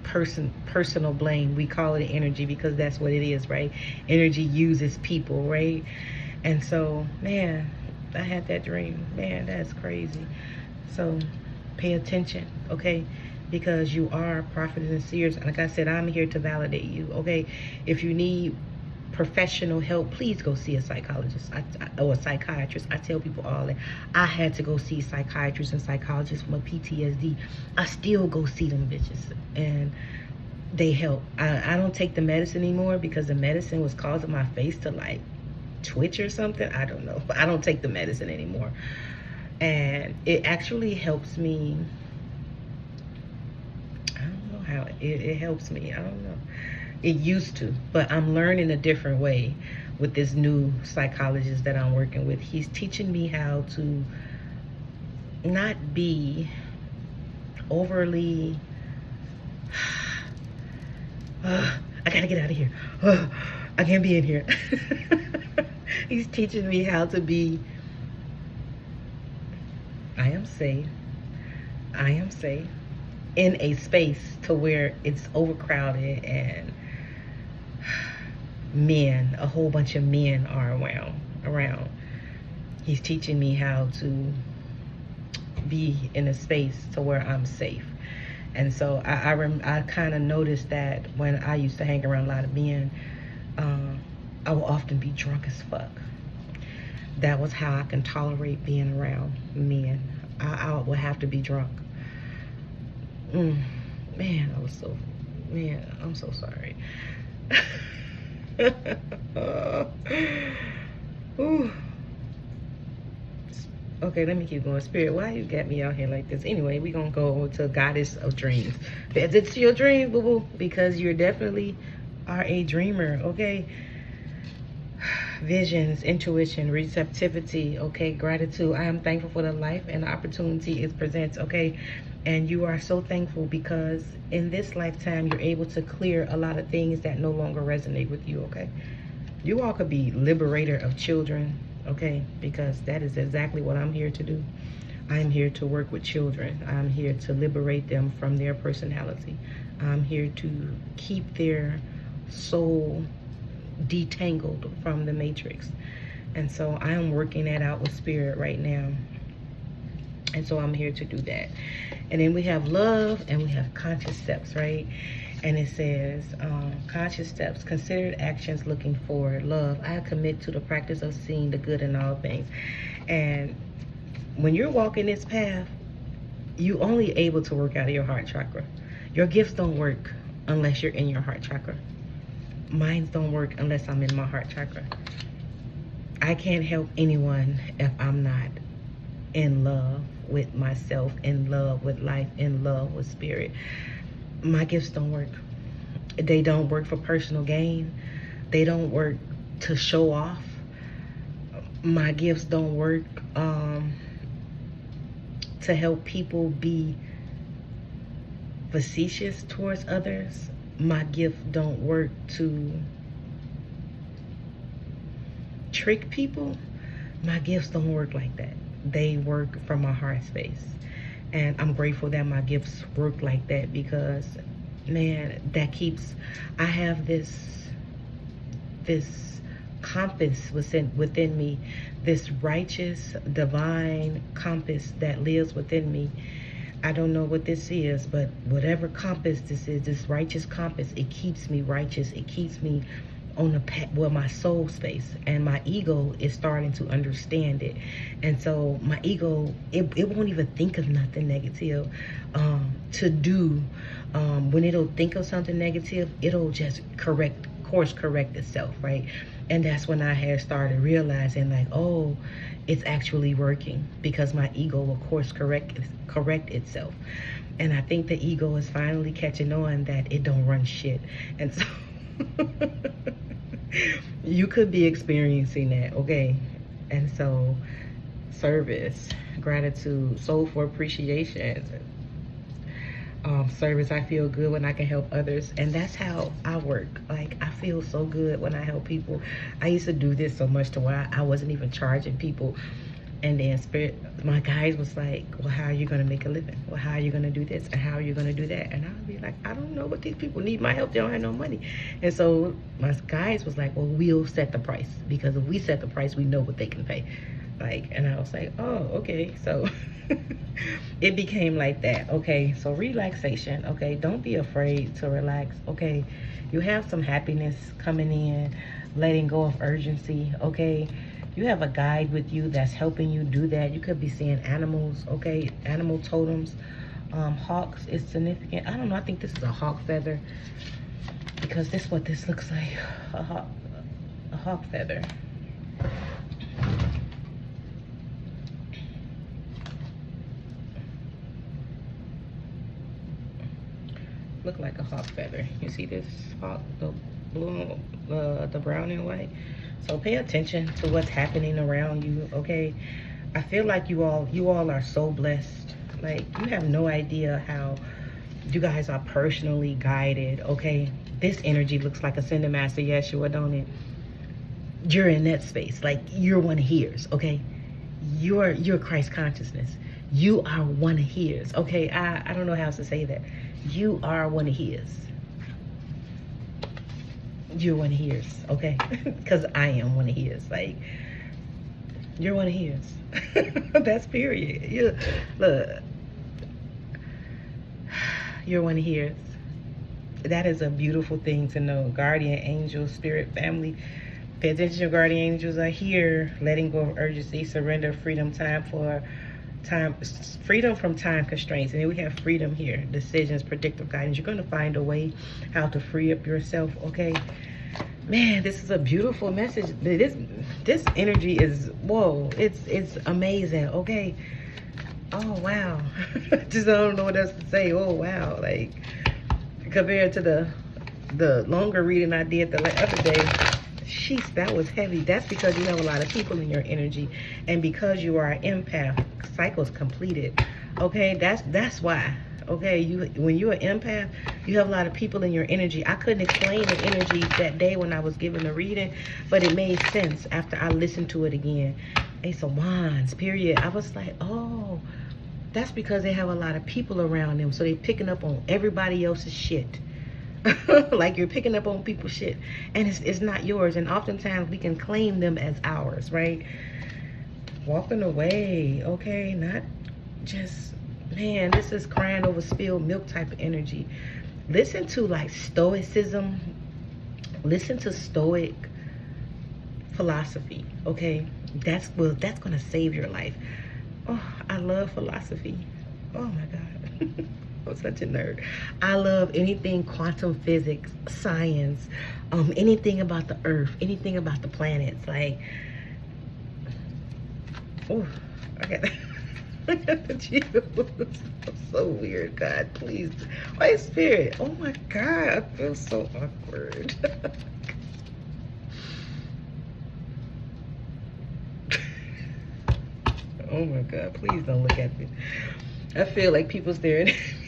personal blame. We call it energy because that's what it is, right? Energy uses people, right? And so, man, I had that dream. Man, that's crazy. So pay attention, okay? Because you are prophets and seers. Like I said, I'm here to validate you, okay? If you need professional help, please go see a psychologist or a psychiatrist. I tell people all that. I had to go see psychiatrists and psychologists for my PTSD. I still go see them bitches, and they help. I don't take the medicine anymore because the medicine was causing my face to like twitch or something. I don't know, but I don't take the medicine anymore, and it actually helps me. I don't know how it helps me. I don't know. It used to, but I'm learning a different way with this new psychologist that I'm working with. He's teaching me how to not be overly I gotta get out of here. I can't be in here. He's teaching me how to be I am safe in a space to where it's overcrowded and men, a whole bunch of men are around. He's teaching me how to be in a space to where I'm safe. And so I kind of noticed that when I used to hang around a lot of men, I would often be drunk as fuck. That was how I can tolerate being around men. I would have to be drunk. Man, I'm so sorry. Ooh. Okay, let me keep going. Spirit, why you got me out here like this? Anyway, we're going to go to Goddess of Dreams. It's your dream, boo-boo, because you definitely are a dreamer, okay? Visions, intuition, receptivity, okay? Gratitude. I am thankful for the life and the opportunity it presents, okay? And you are so thankful because in this lifetime, you're able to clear a lot of things that no longer resonate with you, okay? You all could be liberator of children, okay? Because that is exactly what I'm here to do. I'm here to work with children. I'm here to liberate them from their personality. I'm here to keep their soul detangled from the matrix. And so I am working that out with spirit right now. And so I'm here to do that. And then we have love and we have conscious steps, right? And it says, conscious steps, considered actions looking forward. Love, I commit to the practice of seeing the good in all things. And when you're walking this path, you only able to work out of your heart chakra. Your gifts don't work unless you're in your heart chakra. Mine don't work unless I'm in my heart chakra. I can't help anyone if I'm not in love with myself, in love with life, in love with spirit. My gifts don't work. They don't work for personal gain. They don't work to show off. My gifts don't work to help people be facetious towards others. My gift don't work to trick people. My gifts don't work like that. They work from a heart space. And I'm grateful that my gifts work like that, because man, that keeps, I have this compass within me, this righteous divine compass that lives within me. I don't know what this is, but whatever compass this is, this righteous compass, it keeps me righteous. It keeps me on the path, well, my soul space, and my ego is starting to understand it. And so my ego, it won't even think of nothing negative to do. When it'll think of something negative, it'll just course correct itself, right? And that's when I had started realizing, like, oh, it's actually working, because my ego will course correct itself. And I think the ego is finally catching on that it don't run shit. And so you could be experiencing that, okay? And so service, gratitude, soulful appreciation, service. I feel good when I can help others, and that's how I work. Like, I feel so good when I help people. I used to do this so much to where I wasn't even charging people, and then my guys was like, well, how are you gonna make a living? Well, how are you gonna do this, and how are you gonna do that? And I would be like, I don't know, but these people need my help. They don't have no money. And so my guys was like, well, we'll set the price, because if we set the price, we know what they can pay. Like, and I was like, oh, okay. So it became like that. Okay, so relaxation. Okay, don't be afraid to relax. Okay, you have some happiness coming in, letting go of urgency. Okay, you have a guide with you that's helping you do that. You could be seeing animals. Okay, animal totems. Hawks is significant. I don't know, I think this is a hawk feather, because this is what this looks like. A hawk feather. Look like a hawk feather. You see this hawk, the blue, the brown and white? So pay attention to what's happening around you, okay? I feel like you all are so blessed. Like, you have no idea how you guys are personally guided, okay? This energy looks like Ascended Master Yeshua, don't it? You're in that space. Like, you're one of his, okay? You're Christ consciousness. You are one of his, okay? I don't know how else to say that. You are one of his. You're one of his, okay? Because I am one of his. Like, you're one of his. That's period. Look, you're one of his. That is a beautiful thing to know. Guardian angel, spirit, family. Pay attention, your guardian angels are here. Letting go of urgency, surrender, freedom, freedom from time constraints. And then we have freedom here, decisions, predictive guidance. You're going to find a way how to free up yourself, okay? Man, this is a beautiful message. This energy is, whoa, it's amazing, okay? Oh, wow. Just, I don't know what else to say. Oh, wow. Like, compared to the longer reading I did the other day, sheesh, that was heavy. That's because you have a lot of people in your energy, and because you are an empath, cycles completed, okay? That's why, okay? When you're an empath, you have a lot of people in your energy. I couldn't explain the energy that day when I was giving the reading, but it made sense after I listened to it again. Ace of Wands, period. I was like, oh, that's because they have a lot of people around them, so they're picking up on everybody else's shit. Like, you're picking up on people's shit, and it's not yours. And oftentimes we can claim them as ours, right? Walking away, okay? Not just, man, this is crying over spilled milk type of energy. Listen to, like, stoicism. Listen to stoic philosophy, okay? That's gonna save your life. Oh, I love philosophy. Oh my God. I'm such a nerd. I love anything quantum physics, science, anything about the earth, anything about the planets. Like, oh, I got the chills. So weird. God, please. White spirit. Oh my God, I feel so awkward. Oh my God, please don't look at me. I feel like people staring at me.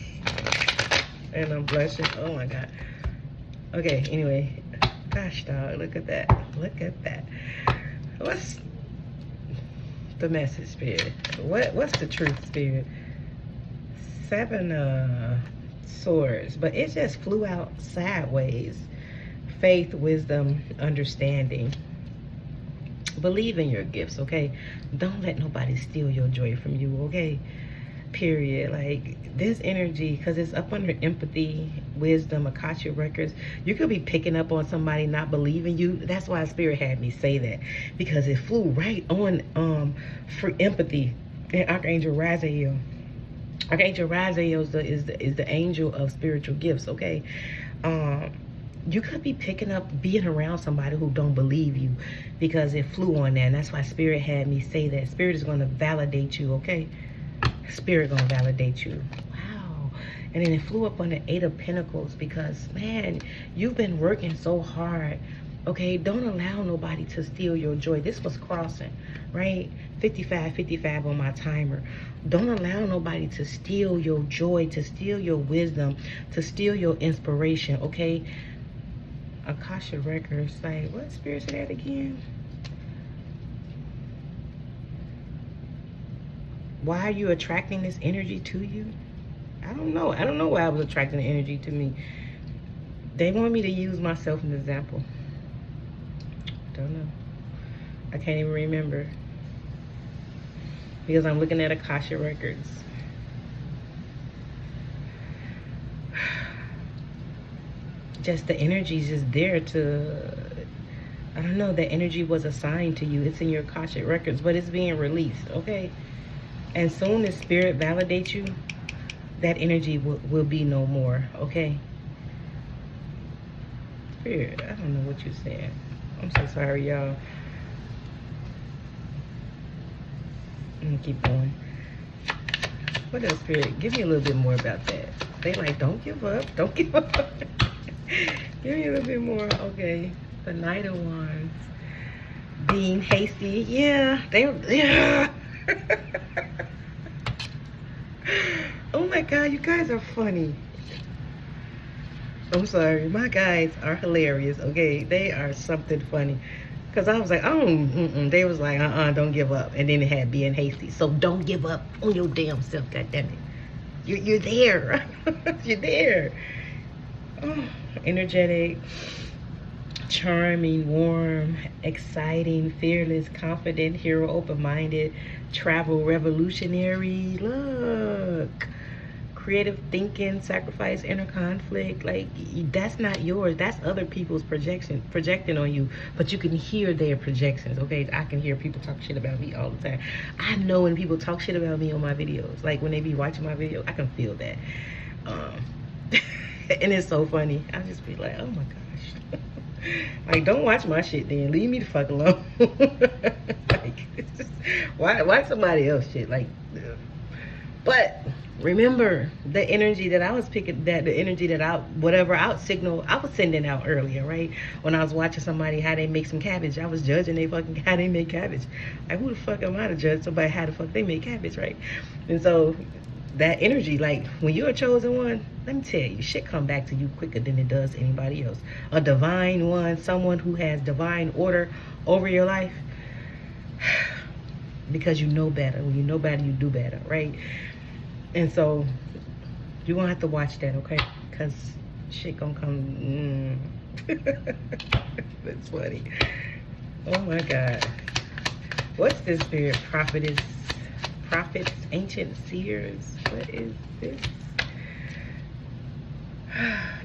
And I'm blushing. Oh my God. Okay, anyway. Gosh, dog, look at that. Look at that. What's the message, spirit? What's the truth, spirit? Seven Swords, but it just flew out sideways. Faith, wisdom, understanding. Believe in your gifts, okay? Don't let nobody steal your joy from you, okay? Period. Like, this energy, because it's up under empathy, wisdom, Akasha records, you could be picking up on somebody not believing you. That's why Spirit had me say that, because it flew right on for empathy. And Archangel Raziel. Archangel Raziel is the angel of spiritual gifts, okay? You could be picking up, being around somebody who don't believe you, because it flew on that. And that's why Spirit had me say that. Spirit is going to validate you, okay? Spirit going to validate you. Wow. And then it flew up on the Eight of Pentacles, because, man, you've been working so hard, okay? Don't allow nobody to steal your joy. This was crossing, right? 55 on my timer. Don't allow nobody to steal your joy, to steal your wisdom, to steal your inspiration, okay? Akasha records, like, what Spirit said that again? Why are you attracting this energy to you? I don't know. I don't know why I was attracting the energy to me. They want me to use myself as an example. Don't know. I can't even remember, because I'm looking at Akasha records. Just the energy is just there to, I don't know, the energy was assigned to you. It's in your Akashic records, but it's being released, okay? And soon as Spirit validates you, that energy will be no more, okay? Spirit, I don't know what you said. I'm so sorry, y'all. I'm gonna keep going. What else, Spirit? Give me a little bit more about that. They like, don't give up, don't give up. Give me a little bit more, okay? The Knight of Wands. Being hasty, yeah. Yeah. Oh my God, you guys are funny. I'm sorry, my guys are hilarious, okay? They are something funny. Because I was like, oh, they was like, don't give up. And then it had being hasty. So don't give up on your damn self, goddammit. You're there. You're there. Oh, energetic, charming, warm, exciting, fearless, confident, hero, open-minded, travel, revolutionary. Look. Creative thinking, sacrifice, inner conflict. Like, that's not yours. That's other people's projecting on you. But you can hear their projections, okay? I can hear people talk shit about me all the time. I know when people talk shit about me on my videos, like when they be watching my videos, I can feel that. And it's so funny. I just be like, oh my gosh. Like, don't watch my shit then. Leave me the fuck alone. Like, it's just, why somebody else shit? Like, but remember the energy that I was picking, that the energy that whatever out signal I was sending out earlier, right? When I was watching somebody how they make some cabbage, I was judging they fucking how they make cabbage. Like, who the fuck am I to judge somebody how the fuck they make cabbage, right? And so that energy, like, when you're a chosen one, let me tell you, shit come back to you quicker than it does anybody else. A divine one, someone who has divine order over your life, because you know better. When you know better, you do better, right? And so you're gonna have to watch that, okay? Because shit gonna come. That's funny. Oh my God. What's this, Spirit? Prophets, ancient seers. What is this?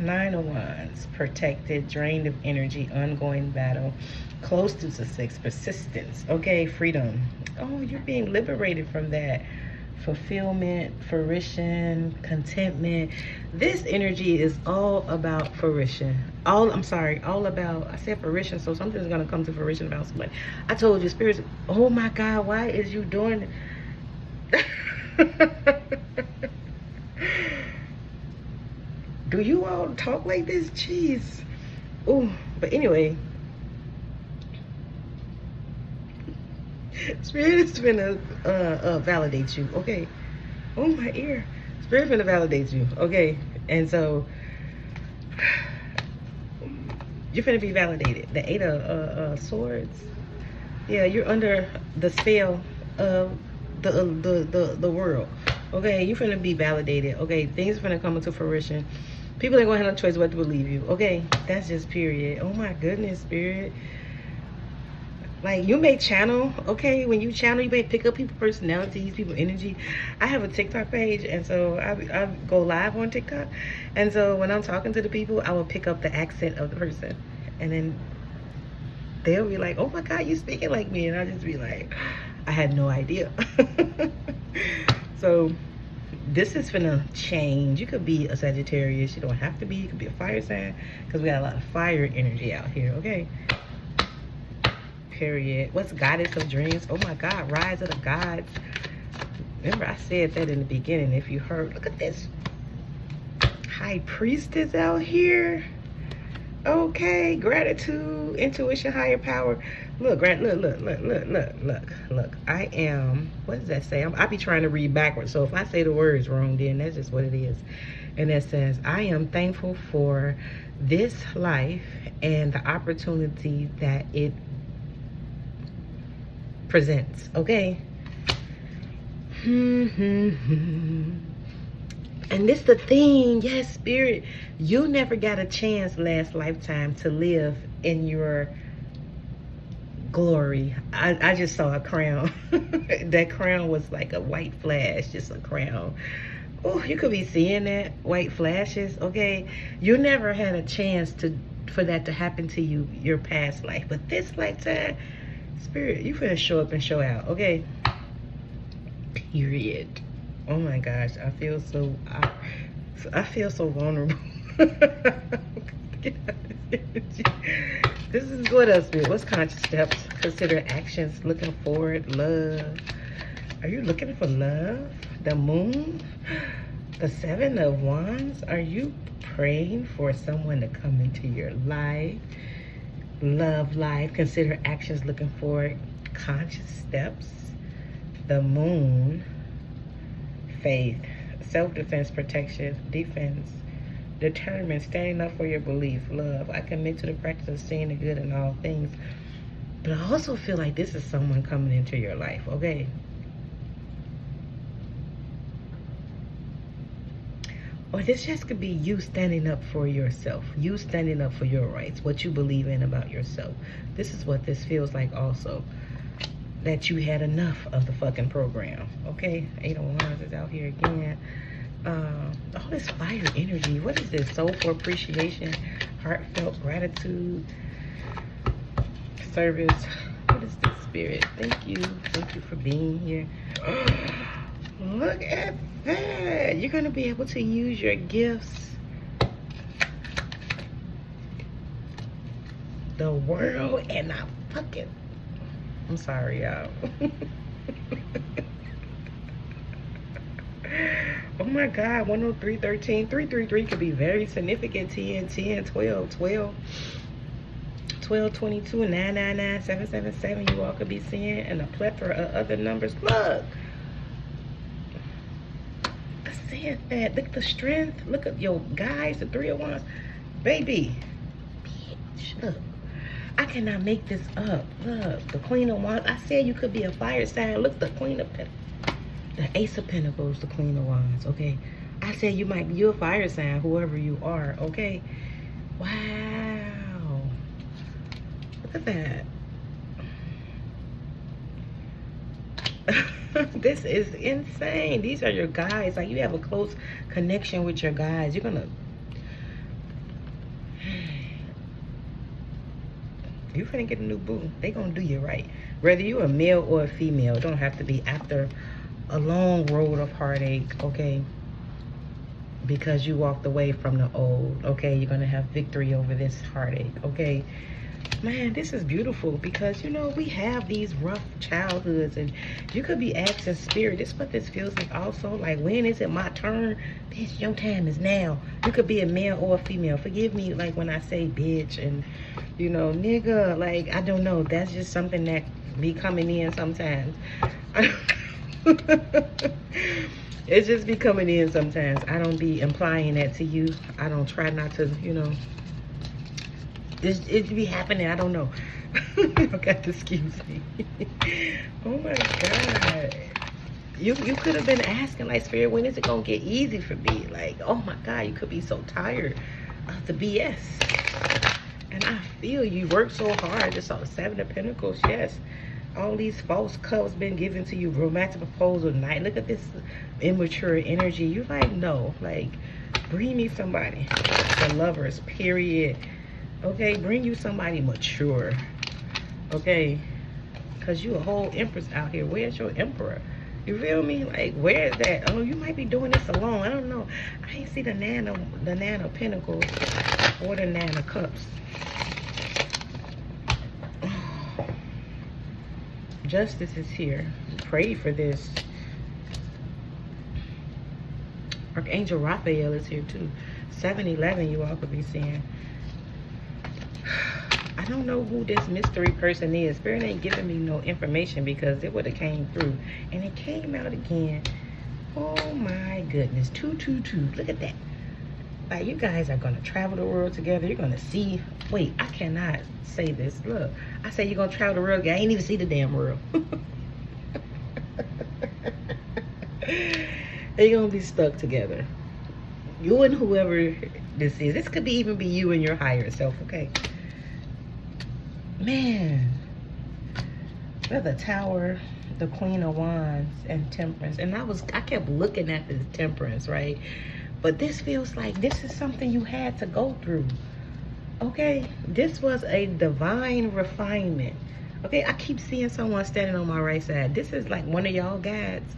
Nine of Wands. Protected, drained of energy, ongoing battle, close to success, persistence. Okay, freedom. Oh, you're being liberated from that. Fulfillment, fruition, contentment. This energy is all about fruition. All about, I said fruition, so something's gonna come to fruition about somebody. I told you, spirits, oh my God, why is you doing do you all talk like this? Jeez. Oh, but anyway, Spirit is gonna validate you, okay? Oh, my ear. Spirit gonna validate you, okay? And so you're gonna be validated. The Eight of Swords. Yeah, you're under the spell of the world, Okay, you finna be validated. Okay, things finna come into fruition. People ain't gonna have no choice but to believe you. Okay, that's just period. Oh my goodness, Spirit. Like, you may channel, okay? When you channel, you may pick up people's personalities, people's energy. I have a TikTok page, and so I go live on TikTok. And so when I'm talking to the people, I will pick up the accent of the person. And then they'll be like, oh my God, you speaking like me. And I'll just be like, I had no idea. So this is finna change. You could be a Sagittarius. You don't have to be. You could be a fire sign, because we got a lot of fire energy out here, okay? Period. What's goddess of dreams? Oh my God, rise of the gods. Remember, I said that in the beginning. If you heard, look at this high priestess out here. Okay, gratitude, intuition, higher power. Look, look. I am, what does that say? I be trying to read backwards. So if I say the words wrong, then that's just what it is. And it says, I am thankful for this life and the opportunity that it presents. Okay. And this the thing. Yes, Spirit, you never got a chance last lifetime to live in your glory. I just saw a crown. That crown was like a white flash, just a crown. Oh, you could be seeing that, white flashes. Okay, you never had a chance for that to happen to you your past life, but this lifetime, Spirit, you finna show up and show out. Okay, period. Oh my gosh, I feel so vulnerable. This is what else, Spirit? What's conscious steps? Consider actions, looking forward, love. Are you looking for love? The moon, the 7 of wands. Are you praying for someone to come into your life? Love life. Consider actions, looking forward, conscious steps. The moon, faith, self-defense, protection, defense, determined, standing up for your belief, love. I commit to the practice of seeing the good in all things. But I also feel like this is someone coming into your life, okay? Or this just could be you standing up for yourself, you standing up for your rights, what you believe in about yourself. This is what this feels like also. That you had enough of the fucking program, okay? 8 of Wands is out here again. All this fire energy. What is this? Soulful appreciation, heartfelt gratitude, service. What is this, Spirit? Thank you for being here. Look at that. You're gonna be able to use your gifts. The world and I fucking, I'm sorry, y'all. Oh my God, 103, 13, 333 could be very significant. 10, 10, 12, 12, 12, 22, 999, 777. You all could be seeing, and a plethora of other numbers. Look. I said that. Look at the strength. Look at your guys, the 3 of Wands. Baby. Bitch, look. I cannot make this up. Look, the Queen of Wands. I said you could be a fire sign. Look, the Queen of Pentacles. The Ace of Pentacles, the Queen of Wands, okay? I said you might be, you're a fire sign, whoever you are, okay? Wow. Look at that. This is insane. These are your guys. Like, you have a close connection with your guys. You're gonna... You're gonna get a new boo. They gonna do you right. Whether you're a male or a female, it don't have to be after a long road of heartache, okay? Because you walked away from the old, okay? You're gonna have victory over this heartache, okay? Man, this is beautiful, because, you know, we have these rough childhoods, and you could be asking Spirit, this is what this feels like also. Like, when is it my turn? Bitch, your time is now. You could be a male or a female. Forgive me, like, when I say bitch and, you know, nigga, like, I don't know. That's just something that be coming in sometimes. It's just be coming in sometimes. I don't be implying that to you. I don't try not to, you know. It be happening. I don't know. Okay, excuse me. Oh my God. You could have been asking, like, Spirit, when is it gonna get easy for me? Like, oh my God, you could be so tired of the BS. And I feel you work so hard. Just saw the Seven of Pentacles. Yes, all these false cups been given to you. Romantic proposal night. Look at this immature energy. You like, no, like, bring me somebody. The Lovers, period. Okay, bring you somebody mature. Okay, because you a whole empress out here. Where's your emperor? You feel me? Like, where is that? Oh, you might be doing this alone. I don't know. I ain't see the Nine of Pentacles or the Nine of Cups. Justice is here. Pray for this. Archangel Raphael is here too. 7-11, you all could be seeing. I don't know who this mystery person is. Spirit ain't giving me no information because it would have came through. And it came out again. Oh my goodness. 222. Look at that. Like, you guys are going to travel the world together. You're going to see. Wait, I cannot say this. Look, I say you're going to travel the world. I ain't even see the damn world. They're going to be stuck together. You and whoever this is. This could even be you and your higher self, okay? Man, the Tower, the Queen of Wands, and Temperance. And I kept looking at this Temperance, right? But this feels like this is something you had to go through. Okay? This was a divine refinement. Okay? I keep seeing someone standing on my right side. This is like one of y'all guides.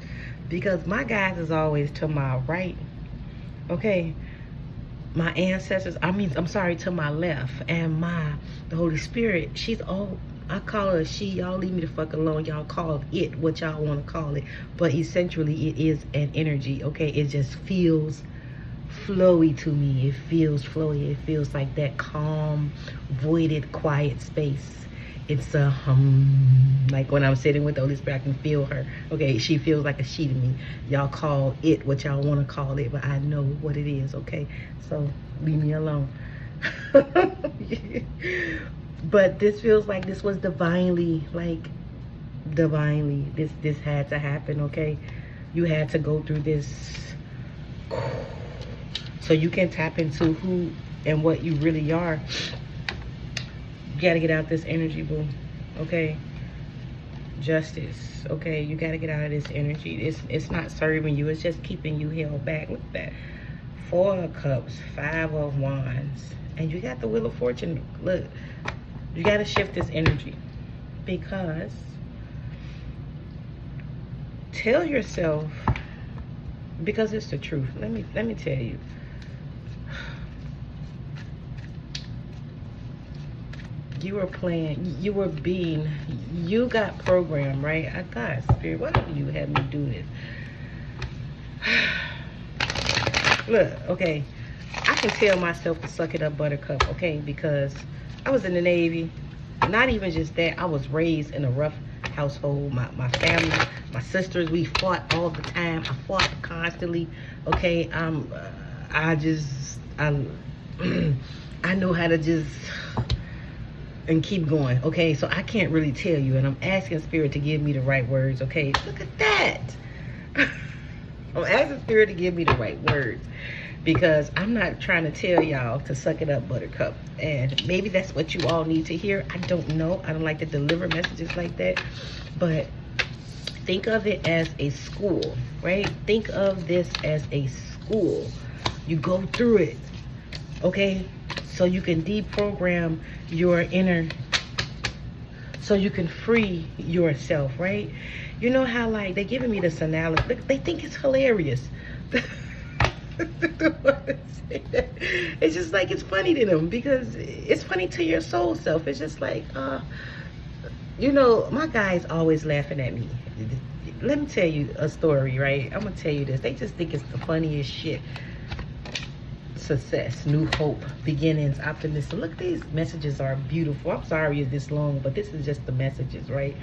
Because my guides is always to my right. Okay? My ancestors, I'm sorry, to my left. And the Holy Spirit, she's all, I call her she. Y'all leave me the fuck alone. Y'all call it what y'all want to call it. But essentially, it is an energy, okay? It just feels flowy to me. It feels flowy. It feels like that calm, voided, quiet space. It's a like when I'm sitting with the Holy Spirit, I can feel her. Okay, she feels like a she to me. Y'all call it what y'all want to call it, but I know what it is, okay? So leave me alone. But this feels like this was divinely, this had to happen, okay? You had to go through this so you can tap into who and what you really are. You gotta get out this energy, boo. Okay? Justice. Okay? You gotta get out of this energy. It's not serving you. It's just keeping you held back. Look at that. 4 of Cups. 5 of Wands. And you got the Wheel of Fortune. Look. You gotta shift this energy. Because tell yourself, because it's the truth. Let me tell you. You were playing, you got programmed, right? I got Spirit. Why do you have me do this? Look, okay, I can tell myself to suck it up, buttercup, okay? Because I was in the Navy. Not even just that, I was raised in a rough household. My family, my sisters, we fought all the time. I fought constantly, okay? I know how to just and keep going, okay? So I can't really tell you, and I'm asking Spirit to give me the right words, okay? Look at that. I'm asking Spirit to give me the right words, because I'm not trying to tell y'all to suck it up, buttercup. And maybe that's what you all need to hear. I don't know. I don't like to deliver messages like that. But think of it as a school, right? Think of this as a school. You go through it, okay? So you can deprogram your inner, so you can free yourself, right? You know how, like, they're giving me this analogy. They think it's hilarious. It's just like, it's funny to them because it's funny to your soul self. It's just like, you know, my guys always laughing at me. Let me tell you a story, right? I'm gonna tell you this. They just think it's the funniest shit. Success, new hope, beginnings, optimism. Look, these messages are beautiful. I'm sorry it's this long, but this is just the messages, right?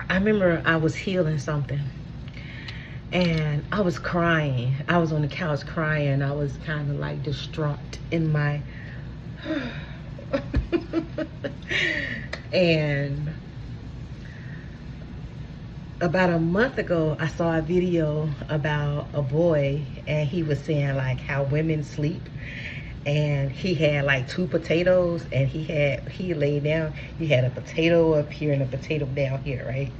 I remember I was healing something and I was crying. I was on the couch crying. I was kind of like distraught in my and about a month ago, I saw a video about a boy, and he was saying like how women sleep. And he had like 2 potatoes, and he laid down, he had a potato up here and a potato down here, right?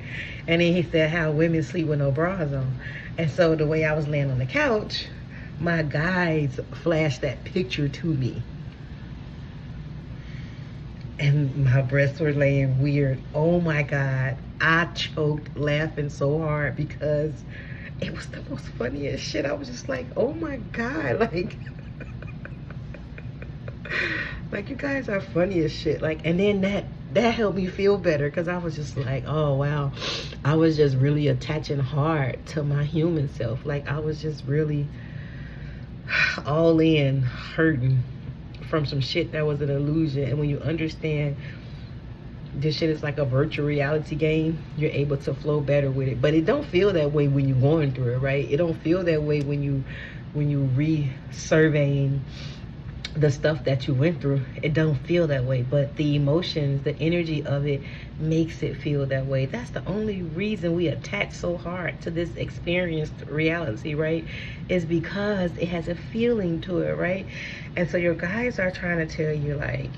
And then he said how women sleep with no bras on. And so the way I was laying on the couch, my guides flashed that picture to me, and my breasts were laying weird. Oh my God, I choked laughing so hard because it was the most funniest shit. I was just like, oh my God, like you guys are funny as shit. Like, and then that helped me feel better, because I was just like, oh wow, I was just really attaching hard to my human self. Like, I was just really all in, hurting from some shit that was an illusion. And when you understand this shit is like a virtual reality game, you're able to flow better with it. But it don't feel that way when you're going through it, right? It don't feel that way when you re-surveying the stuff that you went through. It don't feel that way, but the emotions, the energy of it makes it feel that way. That's the only reason we attach so hard to this experienced reality, right? Is because it has a feeling to it, right? And so your guides are trying to tell you, like,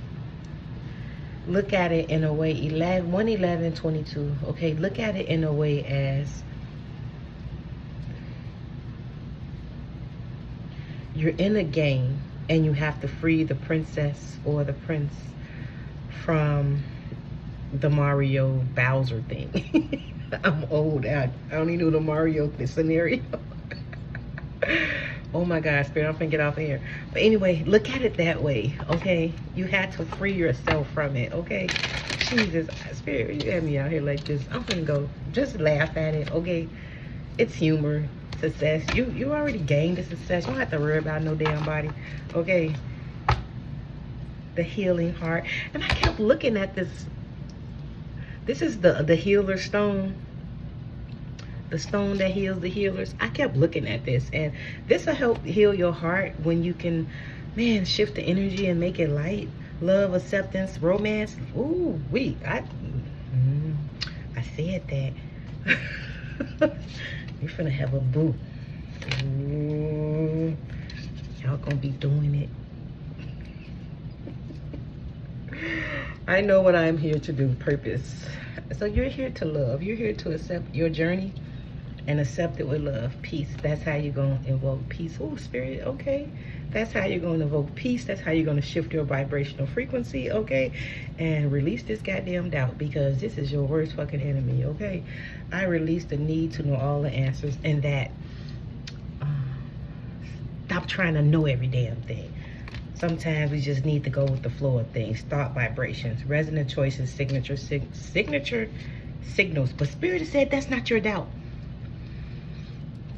look at it in a way, 11122, okay? Look at it in a way as you're in a game, and you have to free the princess or the prince from the Mario Bowser thing. I'm old. I don't even know the Mario scenario. Oh my God, Spirit, I'm finna get off of here. But anyway, look at it that way, okay? You had to free yourself from it, okay? Jesus, Spirit, you had me out here like this. I'm finna go. Just laugh at it, okay? It's humor. Success. You already gained the success. You don't have to worry about no damn body, okay? The healing heart. And I kept looking at this. This is the healer stone, the stone that heals the healers. I kept looking at this, and this will help heal your heart when you can, man, shift the energy and make it light. Love, acceptance, romance. Ooh, I said that. You're finna have a boo. Y'all gonna be doing it. I know what I'm here to do, purpose. So you're here to love. You're here to accept your journey and accept it with love. Peace. That's how you're gonna invoke peace. Oh, Spirit, okay. That's how you're gonna invoke peace. That's how you're gonna shift your vibrational frequency, okay? And release this goddamn doubt, because this is your worst fucking enemy, okay? I release the need to know all the answers, and that stop trying to know every damn thing. Sometimes we just need to go with the flow of things. Thought vibrations, resonant choices, signature signals. But Spirit has said that's not your doubt.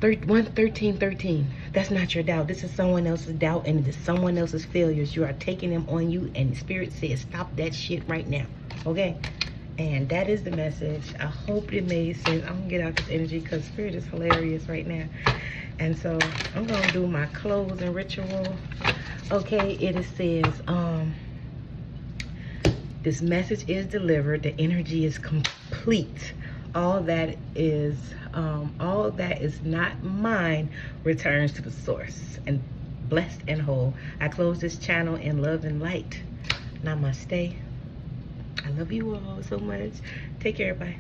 1313. That's not your doubt. This is someone else's doubt, and it is someone else's failures. You are taking them on you, and Spirit says stop that shit right now, okay? And that is the message. I hope it made sense. I'm gonna get out this energy because Spirit is hilarious right now. And so I'm gonna do my closing ritual. Okay, it says, this message is delivered. The energy is complete. All that is not mine returns to the source, and blessed and whole. I close this channel in love and light. Namaste. I love you all so much. Take care. Bye.